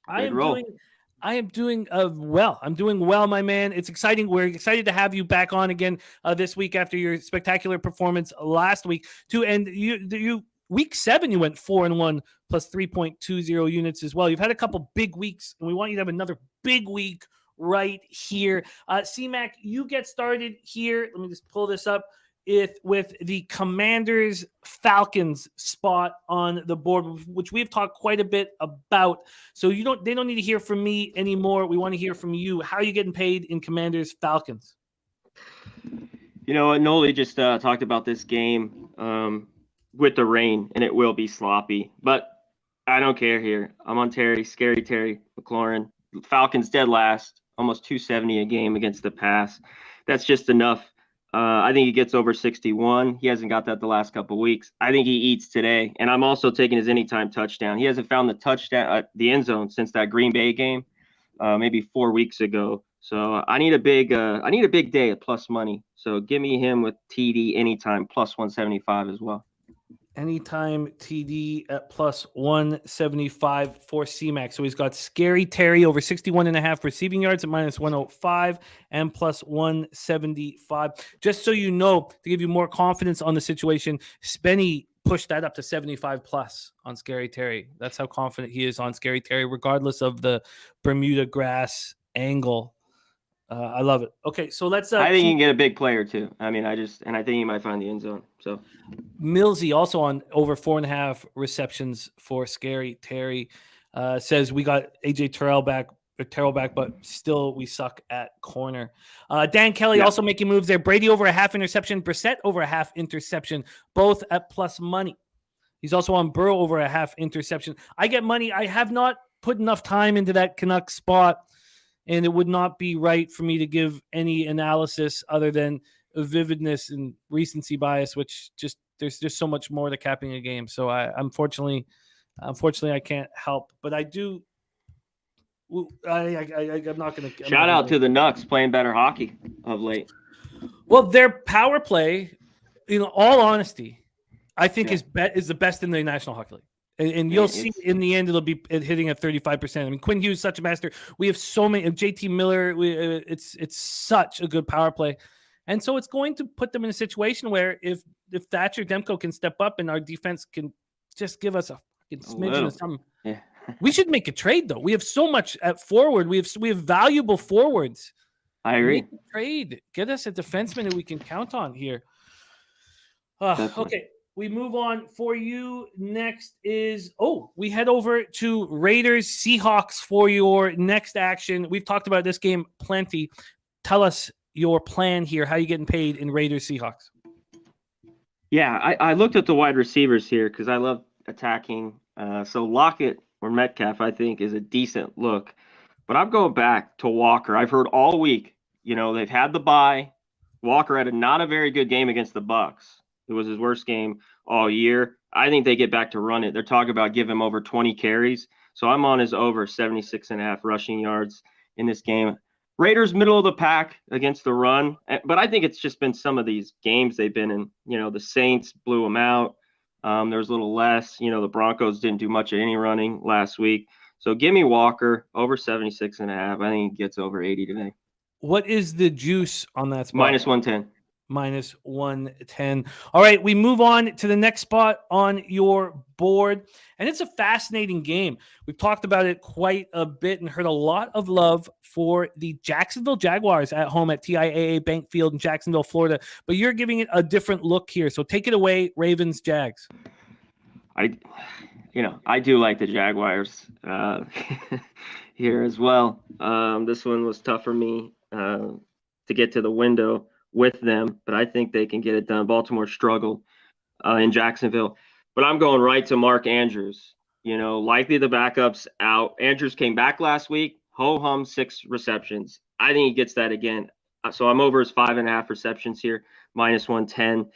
I am doing well. I'm doing well, my man. It's exciting. We're excited to have you back on again this week after your spectacular performance last week. And you week 7, you went 4-1 plus 3.20 units as well. You've had a couple big weeks, and we want you to have another big week right here. CMAC, you get started here. Let me just pull this up. With the Commanders Falcons spot on the board, which we've talked quite a bit about. So they don't need to hear from me anymore. We want to hear from you. How are you getting paid in Commanders Falcons? You know what? Noli just talked about this game with the rain, and it will be sloppy. But I don't care here. I'm on Scary Terry McLaurin. Falcons dead last, almost 270 a game against the pass. That's just enough. I think he gets over 61. He hasn't got that the last couple of weeks. I think he eats today. And I'm also taking his anytime touchdown. He hasn't found the touchdown, the end zone since that Green Bay game, maybe 4 weeks ago. So I need a big day at plus money. So give me him with TD anytime plus 175 as well. Anytime TD at plus 175 for CMAC. So he's got Scary Terry over 61.5 receiving yards at minus 105 and plus 175. Just so you know, to give you more confidence on the situation, Spenny pushed that up to 75 plus on Scary Terry. That's how confident he is on Scary Terry, regardless of the Bermuda grass angle. I love it. Okay, so let's. I think you can get a big player too. I mean, I think he might find the end zone. So, Millsy also on over 4.5 receptions for Scary Terry. Says we got AJ Terrell back, but still we suck at corner. Dan Kelly also making moves there. Brady over a half interception, Brissett over a half interception, both at plus money. He's also on Burrow over a half interception. I get money. I have not put enough time into that Canucks spot. And it would not be right for me to give any analysis other than vividness and recency bias, which just there's just so much more to capping a game. So unfortunately I can't help. But I do. I'm not going to. Shout out to the Nucks playing better hockey of late. Well, their power play, in all honesty, I think is the best in the National Hockey League. And you'll see in the end, it'll be hitting at 35%. I mean, Quinn Hughes is such a master. We have so many. JT Miller, it's such a good power play. And so it's going to put them in a situation where if Thatcher Demko can step up and our defense can just give us a fucking smidgen of something. Yeah. We should make a trade, though. We have so much at forward. We have valuable forwards. I agree. Make a trade. Get us a defenseman that we can count on here. Okay. We move on. For you, next is, we head over to Raiders Seahawks for your next action. We've talked about this game plenty. Tell us your plan here. How are you getting paid in Raiders Seahawks? Yeah, I looked at the wide receivers here because I love attacking. So Lockett or Metcalf, I think, is a decent look. But I'm going back to Walker. I've heard all week, they've had the bye. Walker had not a very good game against the Bucs. It was his worst game all year. I think they get back to run it. They're talking about give him over 20 carries. So I'm on his over 76.5 rushing yards in this game. Raiders middle of the pack against the run. But I think it's just been some of these games they've been in. The Saints blew them out. There was a little less. The Broncos didn't do much of any running last week. So give me Walker over 76.5. I think he gets over 80 today. What is the juice on that spot? Minus 110. Minus 110. All right, we move on to the next spot on your board. And it's a fascinating game. We've talked about it quite a bit and heard a lot of love for the Jacksonville Jaguars at home at TIAA Bank Field in Jacksonville, Florida. But you're giving it a different look here. So take it away, Ravens, Jags. I do like the Jaguars here as well. This one was tough for me to get to the window with them, but I think they can get it done. Baltimore struggled in Jacksonville, but I'm going right to Mark Andrews. Likely the backup's out. Andrews came back last week, ho-hum 6 receptions. I think he gets that again. So I'm over his 5.5 receptions here, minus 110.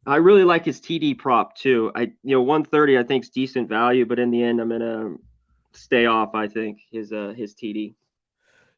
I really like his TD prop too. 130 I think is decent value, but in the end I'm gonna stay off. I think his TD.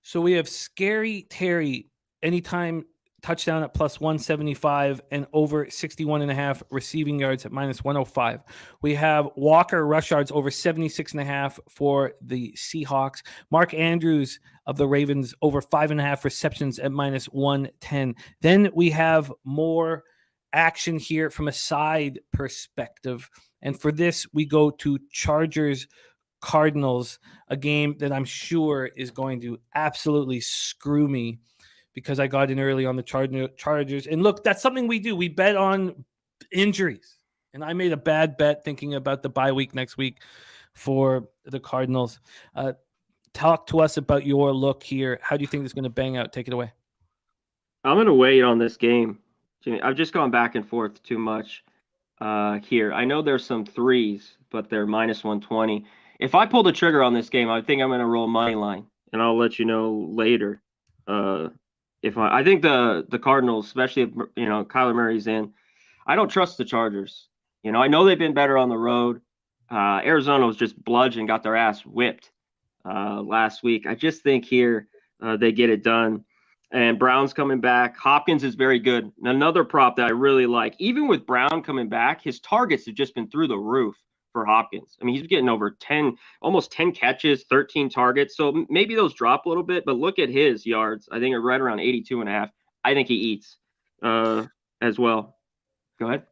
So we have Scary Terry anytime touchdown at plus 175 and over 61.5 receiving yards at minus 105. We have Walker rush yards over 76.5 for the Seahawks. Mark Andrews of the Ravens over 5.5 receptions at minus 110. Then we have more action here from a side perspective. And for this, we go to Chargers Cardinals, a game that I'm sure is going to absolutely screw me because I got in early on the Chargers. And look, that's something we do. We bet on injuries. And I made a bad bet thinking about the bye week next week for the Cardinals. Talk to us about your look here. How do you think this is going to bang out? Take it away. I'm going to wait on this game, Jimmy. I've just gone back and forth too much here. I know there's some threes, but they're minus 120. If I pull the trigger on this game, I think I'm going to roll money line, and I'll let you know later. If I think the Cardinals, especially if Kyler Murray's in, I don't trust the Chargers. I know they've been better on the road. Arizona was just bludgeoned, got their ass whipped last week. I just think here they get it done. And Brown's coming back. Hopkins is very good. Another prop that I really like. Even with Brown coming back, his targets have just been through the roof for Hopkins. I mean, he's getting over almost 10 catches, 13 targets. So maybe those drop a little bit, but look at his yards. I think are right around 82.5. I think he eats as well. Go ahead.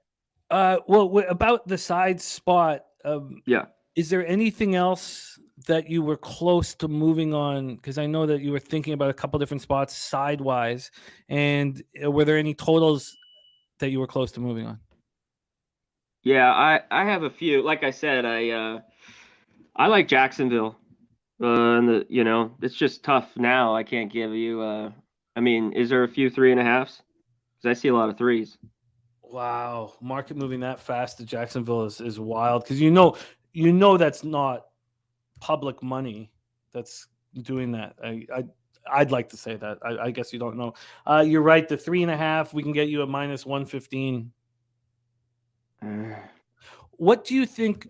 Well, about the side spot, yeah. Is there anything else that you were close to moving on? Because I know that you were thinking about a couple different spots sidewise. And were there any totals that you were close to moving on? Yeah, I have a few. Like I said, I like Jacksonville. And it's just tough now. I can't give you is there a few 3.5s? Because I see a lot of 3s. Wow, market moving that fast to Jacksonville is wild. Because that's not public money that's doing that. I'd like to say that. I guess you don't know. You're right. The 3.5, we can get you a minus 115. What do you think?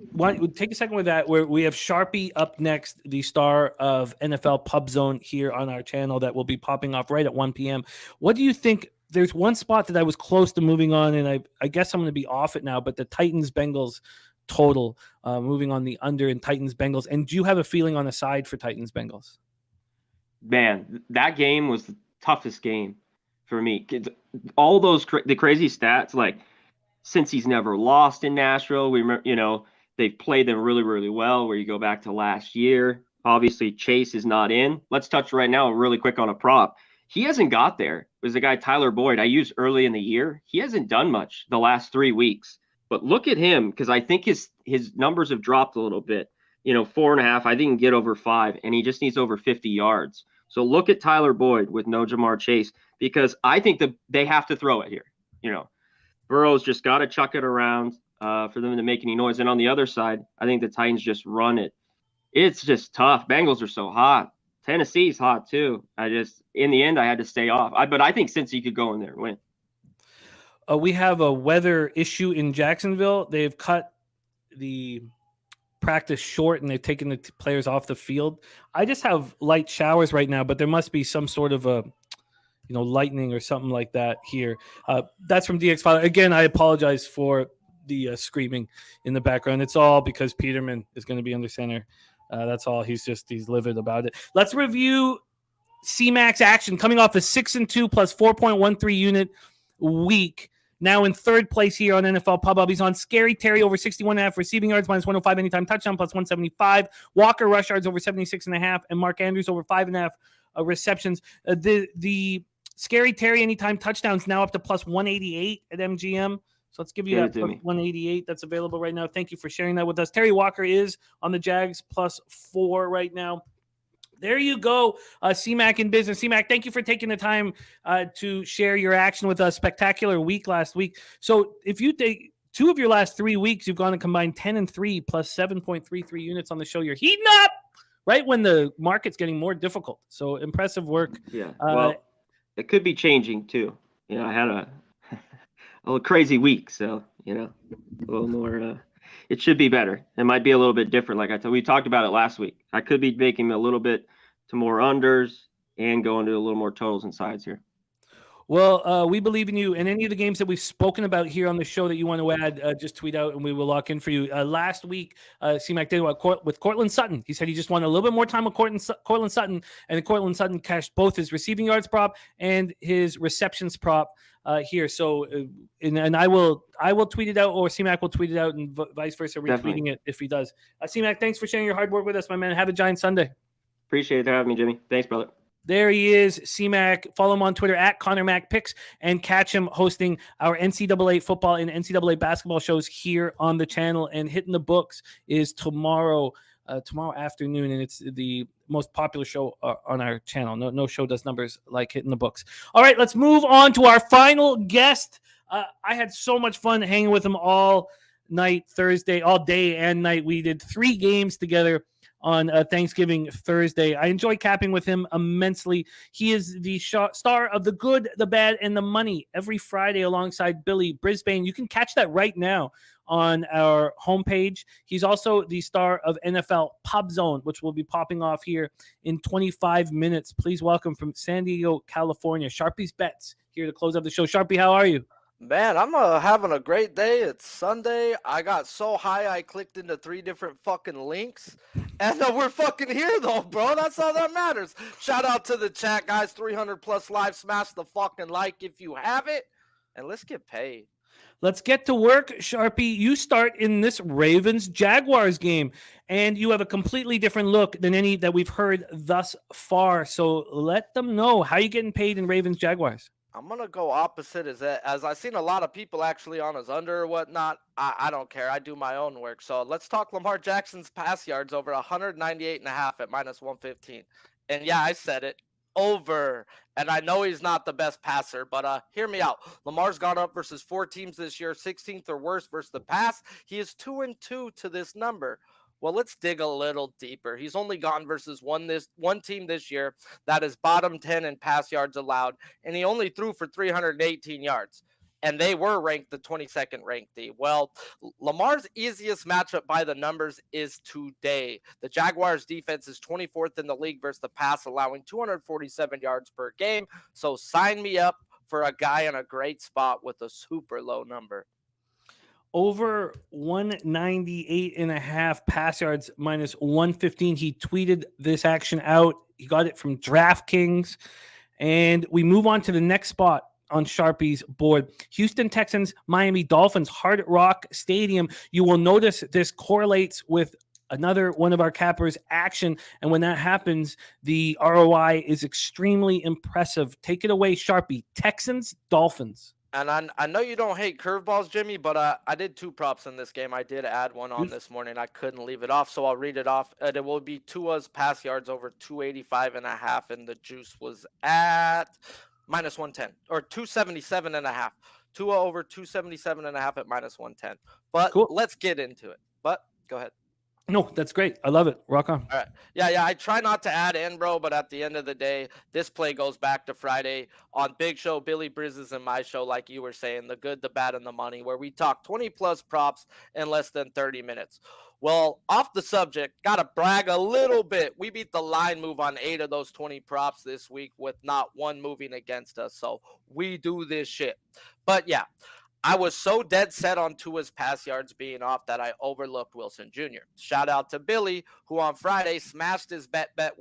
Take a second with that. Where we have Sharpie up next, the star of NFL Pub Zone here on our channel that will be popping off right at 1 p.m. What do you think? There's one spot that I was close to moving on, and I guess I'm going to be off it now. But the Titans-Bengals total, moving on the under in Titans-Bengals. And do you have a feeling on the side for Titans-Bengals? Man, that game was the toughest game for me. All those the crazy stats, like since he's never lost in Nashville, we remember, they've played them really, really well. Where you go back to last year, obviously Chase is not in. Let's touch right now really quick on a prop. He hasn't got there. It was the guy Tyler Boyd I used early in the year. He hasn't done much the last 3 weeks. But look at him, because I think his numbers have dropped a little bit. 4.5, I think he can get over 5, and he just needs over 50 yards. So look at Tyler Boyd with no Jamar Chase, because I think that they have to throw it here. Burrow's just got to chuck it around for them to make any noise. And on the other side, I think the Titans just run it. It's just tough. Bengals are so hot. Tennessee's hot too. In the end, I had to stay off. But I think Cincy could go in there and win. We have a weather issue in Jacksonville. They've cut the practice short and they've taken the players off the field. I just have light showers right now, but there must be some sort of a lightning or something like that here. That's from DX Father. Again, I apologize for the screaming in the background. It's all because Peterman is going to be under center. That's all. He's livid about it. Let's review CMAC action coming off a 6-2 plus 4.13 unit week. Now in third place here on NFL Pub Hub. He's on Scary Terry over 61.5 receiving yards, minus 105 anytime touchdown, plus 175. Walker rush yards over 76.5, and Mark Andrews over 5.5 receptions. The Scary Terry anytime touchdowns now up to plus 188 at MGM. So let's give you that plus 188 that's available right now. Thank you for sharing that with us. Terry Walker is on the Jags plus 4 right now. There you go, CMAC in business. CMAC, thank you for taking the time to share your action with us. Spectacular week last week. So if you take 2 of your last 3 weeks, you've gone and combined 10-3 plus 7.33 units on the show. You're heating up right when the market's getting more difficult. So impressive work. Yeah, well, it could be changing too. I had a little crazy week, so a little more. It should be better. It might be a little bit different. Like we talked about it last week. I could be making a little bit to more unders and going to a little more totals and sides here. Well, we believe in you. And any of the games that we've spoken about here on the show that you want to add, just tweet out and we will lock in for you. Last week, CMAC did with Cortland Sutton. He said he just wanted a little bit more time with Cortland Sutton, and Cortland Sutton cashed both his receiving yards prop and his receptions prop here. So, and I will tweet it out, or CMAC will tweet it out, and vice versa, retweeting it if he does. CMAC, thanks for sharing your hard work with us, my man. Have a giant Sunday. Appreciate it for having me, Jimmy. Thanks, brother. There he is, CMAC. Follow him on Twitter at ConnorMacPicks, and catch him hosting our NCAA football and NCAA basketball shows here on the channel. And Hitting the Books is tomorrow afternoon, and it's the most popular show on our channel. No show does numbers like Hitting the Books. All right, let's move on to our final guest. I had so much fun hanging with him all night Thursday, all day and night. We did 3 games together on Thanksgiving Thursday. I enjoy capping with him immensely. He is the star of The Good, the Bad, and the Money every Friday alongside Billy Brisbane. You can catch that right now on our homepage. He's also the star of NFL Pub Zone, which will be popping off here in 25 minutes. Please welcome from San Diego, California, Sharpie's Bets, here to close up the show. Sharpie, how are you? Man, I'm having a great day. It's Sunday. I got so high I clicked into 3 different fucking links. And we're fucking here, though, bro. That's all that matters. Shout out to the chat, guys. 300 plus live. Smash the fucking like if you have it. And let's get paid. Let's get to work, Sharpie. You start in this Ravens-Jaguars game, and you have a completely different look than any that we've heard thus far. So let them know how you getting paid in Ravens-Jaguars. I'm going to go opposite as I've seen a lot of people actually on his under or whatnot. I don't care. I do my own work. So let's talk Lamar Jackson's pass yards over 198.5 at minus 115. And yeah, I said it. Over. And I know he's not the best passer, but hear me out. Lamar's gone up versus 4 teams this year, 16th or worse versus the pass. He is 2-2 to this number. Well, let's dig a little deeper. He's only gone versus one team this year that is bottom 10 in pass yards allowed, and he only threw for 318 yards. And they were ranked the 22nd ranked team. Well, Lamar's easiest matchup by the numbers is today. The Jaguars defense is 24th in the league versus the pass, allowing 247 yards per game. So sign me up for a guy in a great spot with a super low number. Over 198.5 pass yards, minus 115. He tweeted this action out. He got it from DraftKings. And we move on to the next spot on Sharpie's board. Houston Texans, Miami Dolphins, Hard Rock Stadium. You will notice this correlates with another one of our cappers' action. And when that happens, the ROI is extremely impressive. Take it away, Sharpie. Texans, Dolphins. And I know you don't hate curveballs, Jimmy, but I did 2 props in this game. I did add one on this morning. I couldn't leave it off, so I'll read it off. It will be Tua's pass yards over 285.5, and the juice was at minus 110 or 277.5. Tua over 277.5 at minus 110. But cool. Let's get into it. But go ahead. No, that's great. I love it. Rock on. All right. Yeah. I try not to add in, bro, but at the end of the day, this play goes back to Friday on Big Show, Billy Brizzy's and my show, like you were saying, The Good, the Bad, and the Money, where we talk 20-plus props in less than 30 minutes. Well, off the subject, got to brag a little bit. We beat the line move on 8 of those 20 props this week with not one moving against us. So we do this shit. But, yeah. I was so dead set on Tua's pass yards being off that I overlooked Wilson Jr. Shout out to Billy, who on Friday smashed his best bet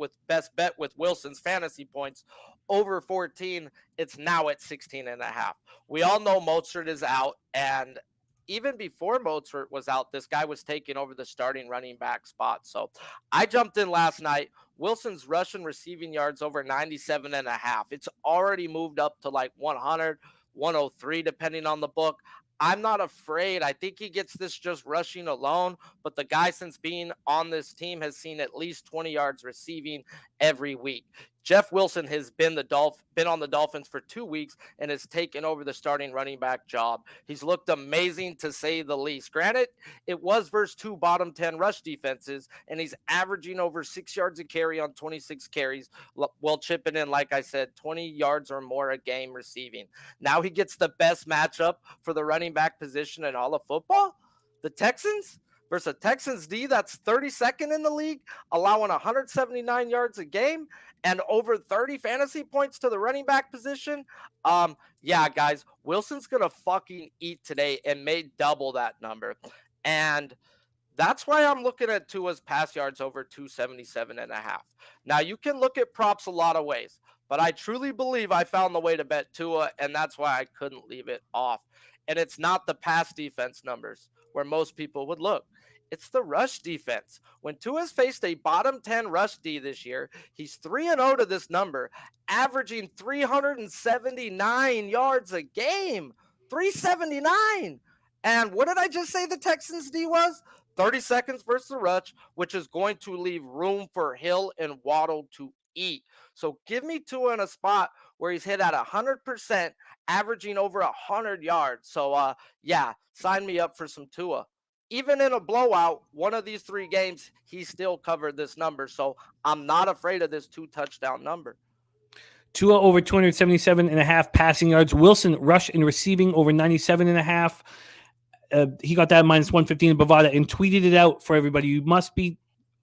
with Wilson's fantasy points over 14. It's now at 16.5. We all know Mostert is out, and even before Mostert was out, this guy was taking over the starting running back spot. So I jumped in last night. Wilson's rushing receiving yards over 97.5. It's already moved up to like 100. 103 depending on the book. I'm not afraid. I think he gets this just rushing alone, but the guy since being on this team has seen at least 20 yards receiving every week. Jeff Wilson has been on the Dolphins for 2 weeks and has taken over the starting running back job. He's looked amazing to say the least. Granted, it was versus 2 bottom 10 rush defenses, and he's averaging over 6 yards a carry on 26 carries while chipping in, like I said, 20 yards or more a game receiving. Now he gets the best matchup for the running back position in all of football. The Texans versus a Texans D that's 32nd in the league, allowing 179 yards a game. and over 30 fantasy points to the running back position. Yeah, guys, Wilson's going to fucking eat today and may double that number. And that's why I'm looking at Tua's pass yards over 277.5. Now, you can look at props a lot of ways, but I truly believe I found the way to bet Tua, and that's why I couldn't leave it off. And it's not the pass defense numbers where most people would look. It's the rush defense. When Tua's faced a bottom 10 rush D this year, he's 3-0 to this number, averaging 379 yards a game. 379. And what did I just say the Texans D was? 30 seconds versus the rush, which is going to leave room for Hill and Waddle to eat. So give me Tua in a spot where he's hit at 100%, averaging over 100 yards. So, yeah, sign me up for some Tua. Even in a blowout, one of these 3 games, he still covered this number. So I'm not afraid of this 2-touchdown number. Tua over 277.5 passing yards. Wilson rush and receiving over 97.5. He got that minus 115 in Bovada and tweeted it out for everybody. You must be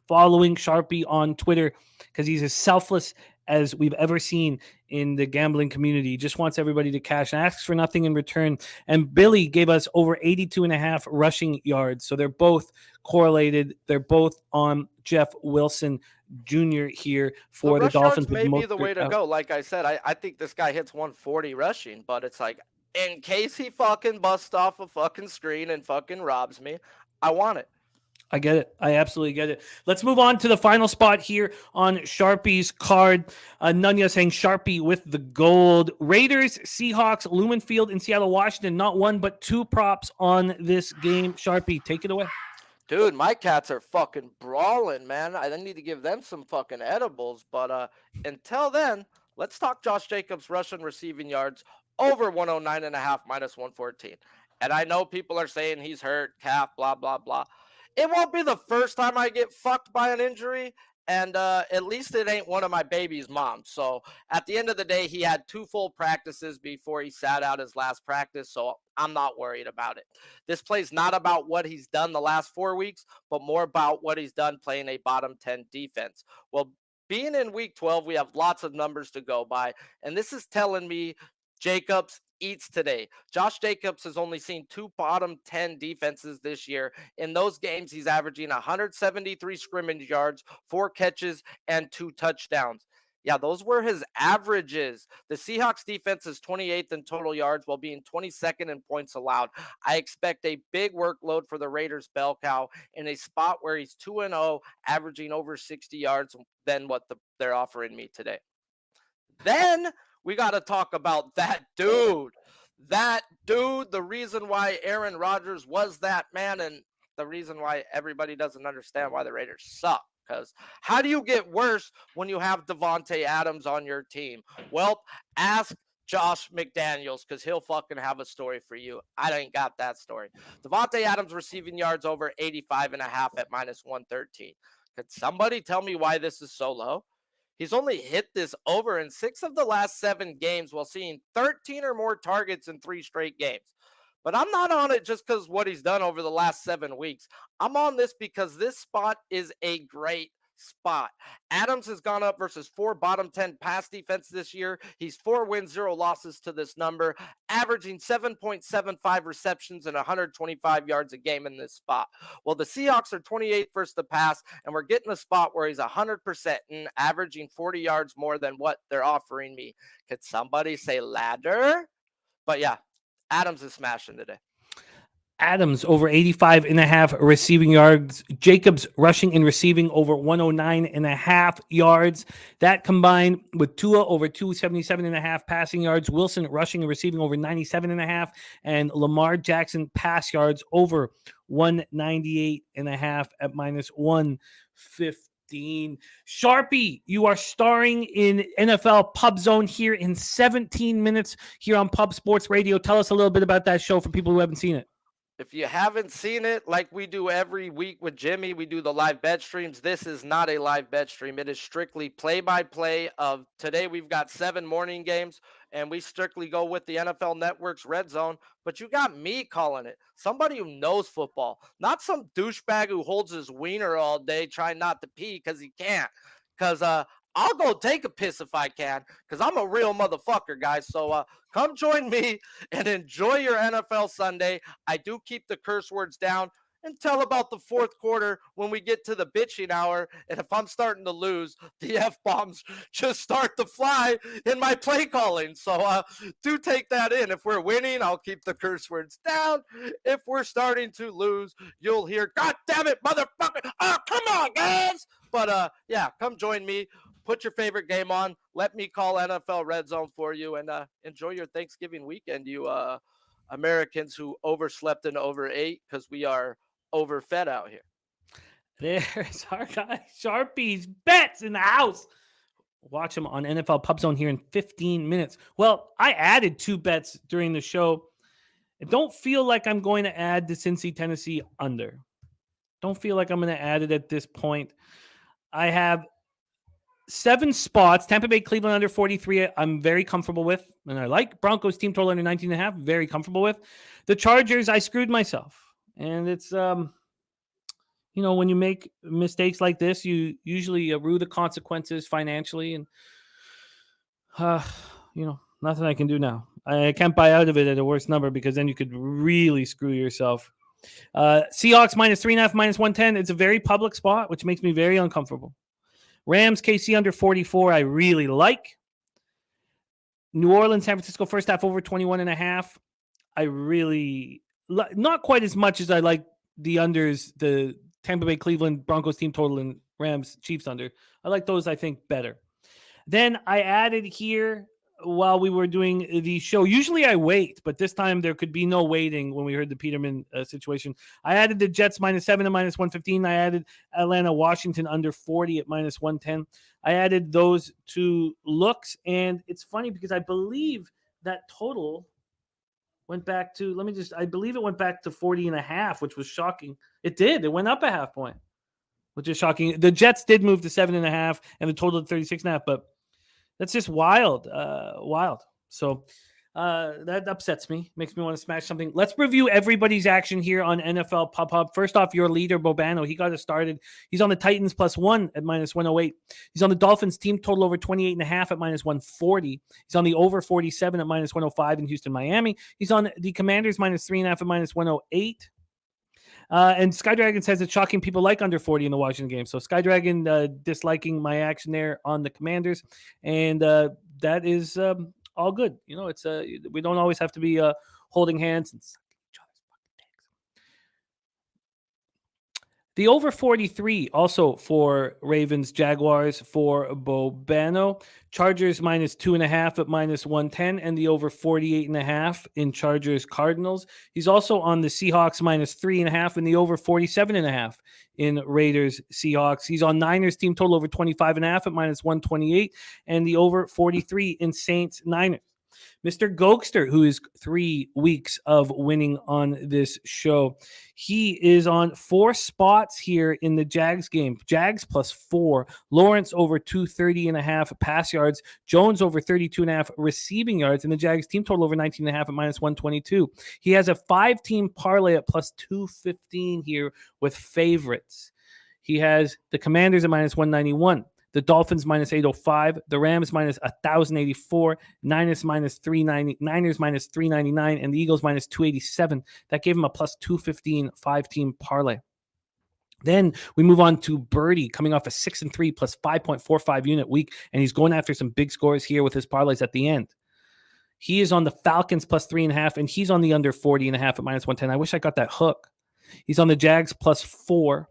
following Sharpie on Twitter because he's as selfless as we've ever seen in the gambling community. He just wants everybody to cash and asks for nothing in return. And Billy gave us over 82.5 rushing yards. So they're both correlated. They're both on Jeff Wilson Jr. here for the Dolphins. May be the way to go. Like I said, I think this guy hits 140 rushing, but it's like, in case he fucking busts off a fucking screen and fucking robs me, I want it. I get it. I absolutely get it. Let's move on to the final spot here on Sharpie's card. Nunya saying Sharpie with the gold. Raiders, Seahawks, Lumen Field in Seattle, Washington. Not 1, but 2 props on this game. Sharpie, take it away. Dude, my cats are fucking brawling, man. I need to give them some fucking edibles. But until then, let's talk Josh Jacobs rushing receiving yards over 109.5 minus 114. And I know people are saying he's hurt, calf, blah, blah, blah. It won't be the first time I get fucked by an injury, and at least it ain't one of my baby's moms. So at the end of the day, he had 2 full practices before he sat out his last practice, so I'm not worried about it. This play's not about what he's done the last 4 weeks, but more about what he's done playing a bottom 10 defense. Well, being in week 12, we have lots of numbers to go by, and this is telling me Jacobs eats today. Josh Jacobs has only seen 2 bottom 10 defenses this year. In those games, he's averaging 173 scrimmage yards, 4 catches, and 2 touchdowns. Yeah, those were his averages. The Seahawks defense is 28th in total yards while being 22nd in points allowed. I expect a big workload for the Raiders bell cow in a spot where he's 2-0, averaging over 60 yards than what they're offering me today. Then we got to talk about that dude. That dude, the reason why Aaron Rodgers was that man, and the reason why everybody doesn't understand why the Raiders suck. Because how do you get worse when you have Devontae Adams on your team? Well, ask Josh McDaniels, because he'll fucking have a story for you. I ain't got that story. Devontae Adams receiving yards over 85.5 at minus 113. Could somebody tell me why this is so low? He's only hit this over in 6 of the last 7 games while seeing 13 or more targets in 3 straight games. But I'm not on it just because what he's done over the last 7 weeks. I'm on this because this spot is a great spot. Adams has gone up versus 4 bottom 10 pass defense this year. He's 4 wins, 0 losses to this number, averaging 7.75 receptions and 125 yards a game in this spot. Well, the Seahawks are 28th versus the pass, and we're getting a spot where he's 100% and averaging 40 yards more than what they're offering me. Could somebody say ladder? But yeah, Adams is smashing today. Adams over 85.5 receiving yards. Jacobs rushing and receiving over 109.5 yards. That combined with Tua over 277.5 passing yards. Wilson rushing and receiving over 97.5. And Lamar Jackson pass yards over 198.5 at minus 115. Sharpie, you are starring in NFL Pub Zone here in 17 minutes here on Pub Sports Radio. Tell us a little bit about that show for people who haven't seen it. If you haven't seen it, like we do every week with Jimmy, we do the live bet streams. This is not a live bet stream. It is strictly play-by-play of today. We've got 7 morning games, and we strictly go with the NFL Network's Red Zone. But you got me calling it. Somebody who knows football, not some douchebag who holds his wiener all day trying not to pee because he can't. Because I'll go take a piss if I can, because I'm a real motherfucker, guys. So come join me and enjoy your NFL Sunday. I do keep the curse words down until about the fourth quarter when we get to the bitching hour. And if I'm starting to lose, the F-bombs just start to fly in my play calling. So do take that in. If we're winning, I'll keep the curse words down. If we're starting to lose, you'll hear, God damn it, motherfucker. Oh, come on, guys. But yeah, come join me. Put your favorite game on. Let me call NFL Red Zone for you, and enjoy your Thanksgiving weekend, you Americans who overslept and overate, because we are overfed out here. There's our guy, Sharpie's bets in the house. Watch him on NFL Pub Zone here in 15 minutes. Well, I added 2 bets during the show. I don't feel like I'm going to add the Cincy, Tennessee under. Don't feel like I'm going to add it at this point. I have 7 spots. Tampa Bay, Cleveland under 43. I'm very comfortable with. And I like Broncos team total under 19.5. Very comfortable with. The Chargers, I screwed myself. And it's, when you make mistakes like this, you usually rue the consequences financially. And, nothing I can do now. I can't buy out of it at a worse number, because then you could really screw yourself. Seahawks minus 3.5, minus 110. It's a very public spot, which makes me very uncomfortable. Rams, KC under 44. I really like. New Orleans, San Francisco first half over 21.5. I really not quite as much as I like the unders, the Tampa Bay, Cleveland, Broncos team total, and Rams, Chiefs under. I like those, I think, better. Then I added here while we were doing the show. Usually I wait, but this time there could be no waiting when we heard the Peterman situation. I added the Jets minus 7 and minus 115. I added Atlanta, Washington under 40 at minus 110. I added those 2 looks, and it's funny because I believe that total went back to, I believe it went back to 40.5, which was shocking. It did. It went up a half point, which is shocking. The Jets did move to 7.5 and the total to 36.5, but that's just wild. So that upsets me. Makes me want to smash something. Let's review everybody's action here on NFL Pub Hub. First off, your leader, Bobano. He got us started. He's on the Titans plus 1 at minus 108. He's on the Dolphins team total over 28.5 at minus 140. He's on the over 47 at minus 105 in Houston, Miami. He's on the Commanders minus 3.5 at minus 108. And Skydragon says it's shocking people like under 40 in the Washington game. So Skydragon disliking my action there on the Commanders. And that is all good. It's we don't always have to be holding hands and sucking each other's fucking dicks. The over 43 also for Ravens, Jaguars for Bobano. Chargers minus 2.5 at minus 110, and the over 48.5 in Chargers Cardinals. He's also on the Seahawks minus 3.5 and the over 47.5 in Raiders Seahawks. He's on Niners team total over 25.5 at minus 128, and the over 43 in Saints Niners. Mr. Goldster, who is 3 weeks of winning on this show. He is on 4 spots here in the Jags game. Jags plus 4. Lawrence over 230.5 pass yards. Jones over 32.5 receiving yards. And the Jags team total over 19.5 at minus 122. He has a 5-team parlay at plus 215 here with favorites. He has the Commanders at minus 191. The Dolphins minus 805, the Rams minus 1,084, Niners minus 399, and the Eagles minus 287. That gave him a plus 215 5-team parlay. Then we move on to Birdie, coming off a 6-3 plus 5.45 unit week, and he's going after some big scores here with his parlays at the end. He is on the Falcons plus 3.5, and he's on the under 40.5 at minus 110. I wish I got that hook. He's on the Jags plus 4.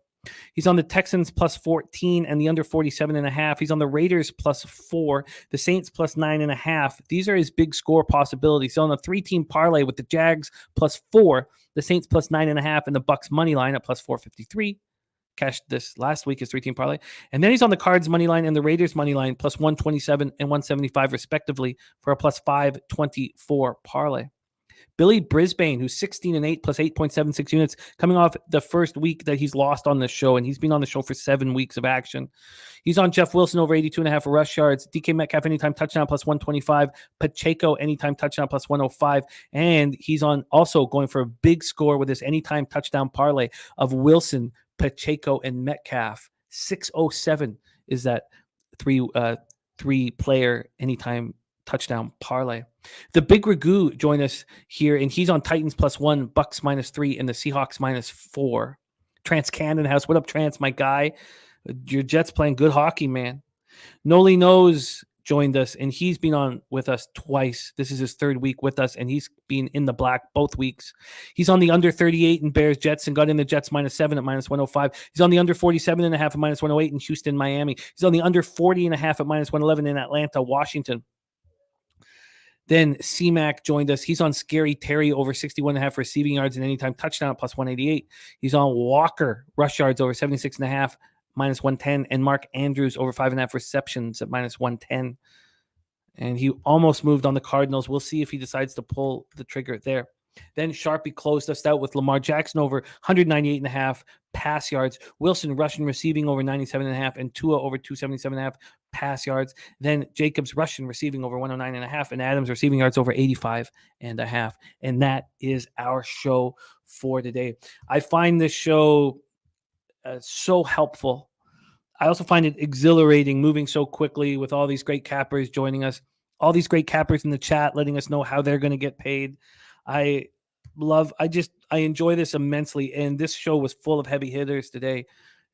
He's on the Texans plus 14 and the under 47.5. He's on the Raiders plus 4, the Saints plus 9.5. These are his big score possibilities. He's on a 3-team parlay with the Jags plus 4, the Saints plus 9.5, and the Bucks money line at plus 453. Cashed this last week, his 3-team parlay. And then he's on the Cards money line and the Raiders money line plus 127 and 175 respectively for a plus 524 parlay. Billy Brisbane, who's 16-8 plus 8.76 units, coming off the first week that he's lost on the show, and he's been on the show for 7 weeks of action. He's on Jeff Wilson over 82.5 rush yards, DK Metcalf anytime touchdown plus 125, Pacheco anytime touchdown plus 105, and he's on also going for a big score with this anytime touchdown parlay of Wilson, Pacheco, and Metcalf. 607 is that three-player anytime touchdown parlay. The Big Ragu joined us here, and he's on Titans +1, Bucks -3, and the Seahawks -4. Trans Cannon House. What up, Trans, my guy? Your Jets playing good hockey, man. Noli Knows joined us, and he's been on with us twice. This is his third week with us, and he's been in the black both weeks. He's on the under 38 in Bears Jets and got in the Jets -7 at -105. He's on the under 47.5 at -108 in Houston, Miami. He's on the under 40.5 at -111 in Atlanta, Washington. Then CMAC joined us. He's on Scary Terry over 61.5 receiving yards and anytime touchdown at +188. He's on Walker rush yards over 76.5 -110, and Mark Andrews over 5.5 receptions at -110. And he almost moved on the Cardinals. We'll see if he decides to pull the trigger there. Then Sharpie closed us out with Lamar Jackson over 198.5 pass yards, Wilson rushing receiving over 97.5, and Tua over 277.5 pass yards. Then Jacobs rushing receiving over 109.5, and Adams receiving yards over 85.5. And that is our show for today. I find this show so helpful. I also find it exhilarating, moving so quickly with all these great cappers joining us, all these great cappers in the chat letting us know how they're going to get paid. I enjoy this immensely, and this show was full of heavy hitters today.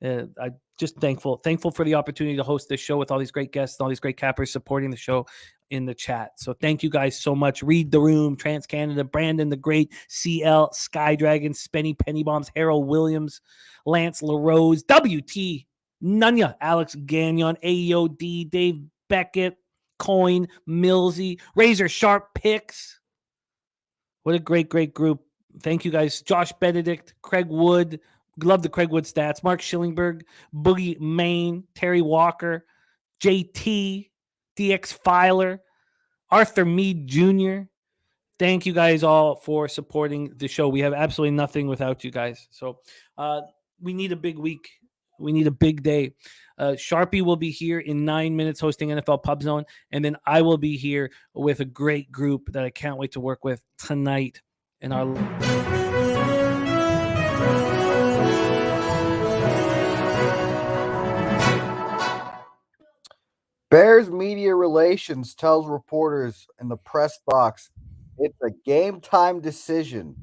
I just thankful for the opportunity to host this show with all these great guests, all these great cappers supporting the show in the chat. So thank you guys so much. Read the Room, Trans Canada, Brandon the Great, CL, Sky Dragon, Spenny Penny Bombs, Harold Williams, Lance LaRose, WT, Nunya, Alex Gagnon, AOD, Dave Beckett, Coin, Millsy, Razor Sharp Picks. What a great group. Thank you guys. Josh Benedict, Craig Wood. Love the Craig Wood stats. Mark Schillingberg, Boogie Main, Terry Walker, JT, DX Filer, Arthur Mead Jr. Thank you guys all for supporting the show. We have absolutely nothing without you guys. So we need a big week. We need a big day. Sharpie will be here in 9 minutes hosting NFL Pub Zone, and then I will be here with a great group that I can't wait to work with tonight in our Bears media relations tells reporters in the press box it's a game time decision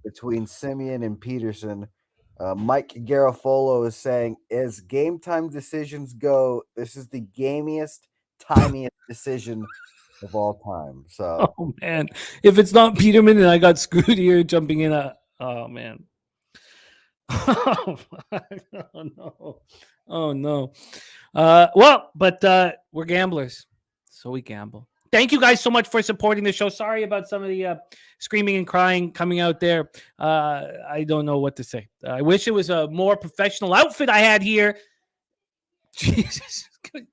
between Simeon and Peterson. Mike Garafolo is saying, as game time decisions go, this is the gamiest, tiniest decision of all time. So, oh man, if it's not Peterman and I got screwed here jumping in, oh man, oh no. Well, but we're gamblers, so we gamble. Thank you guys so much for supporting the show. Sorry about some of the screaming and crying coming out there. I don't know what to say. I wish it was a more professional outfit I had here. Jesus, I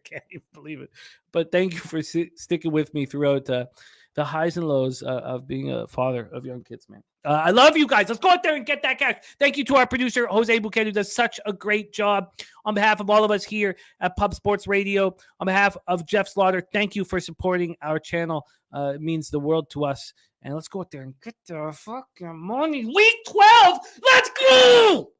can't even believe it. But thank you for sticking with me throughout the highs and lows of being a father of young kids, man. I love you guys. Let's go out there and get that cash. Thank you to our producer, Jose Bouquet, who does such a great job. On behalf of all of us here at Pub Sports Radio, on behalf of Jeff Slaughter, thank you for supporting our channel. It means the world to us. And let's go out there and get the fucking money. Week 12. Let's go.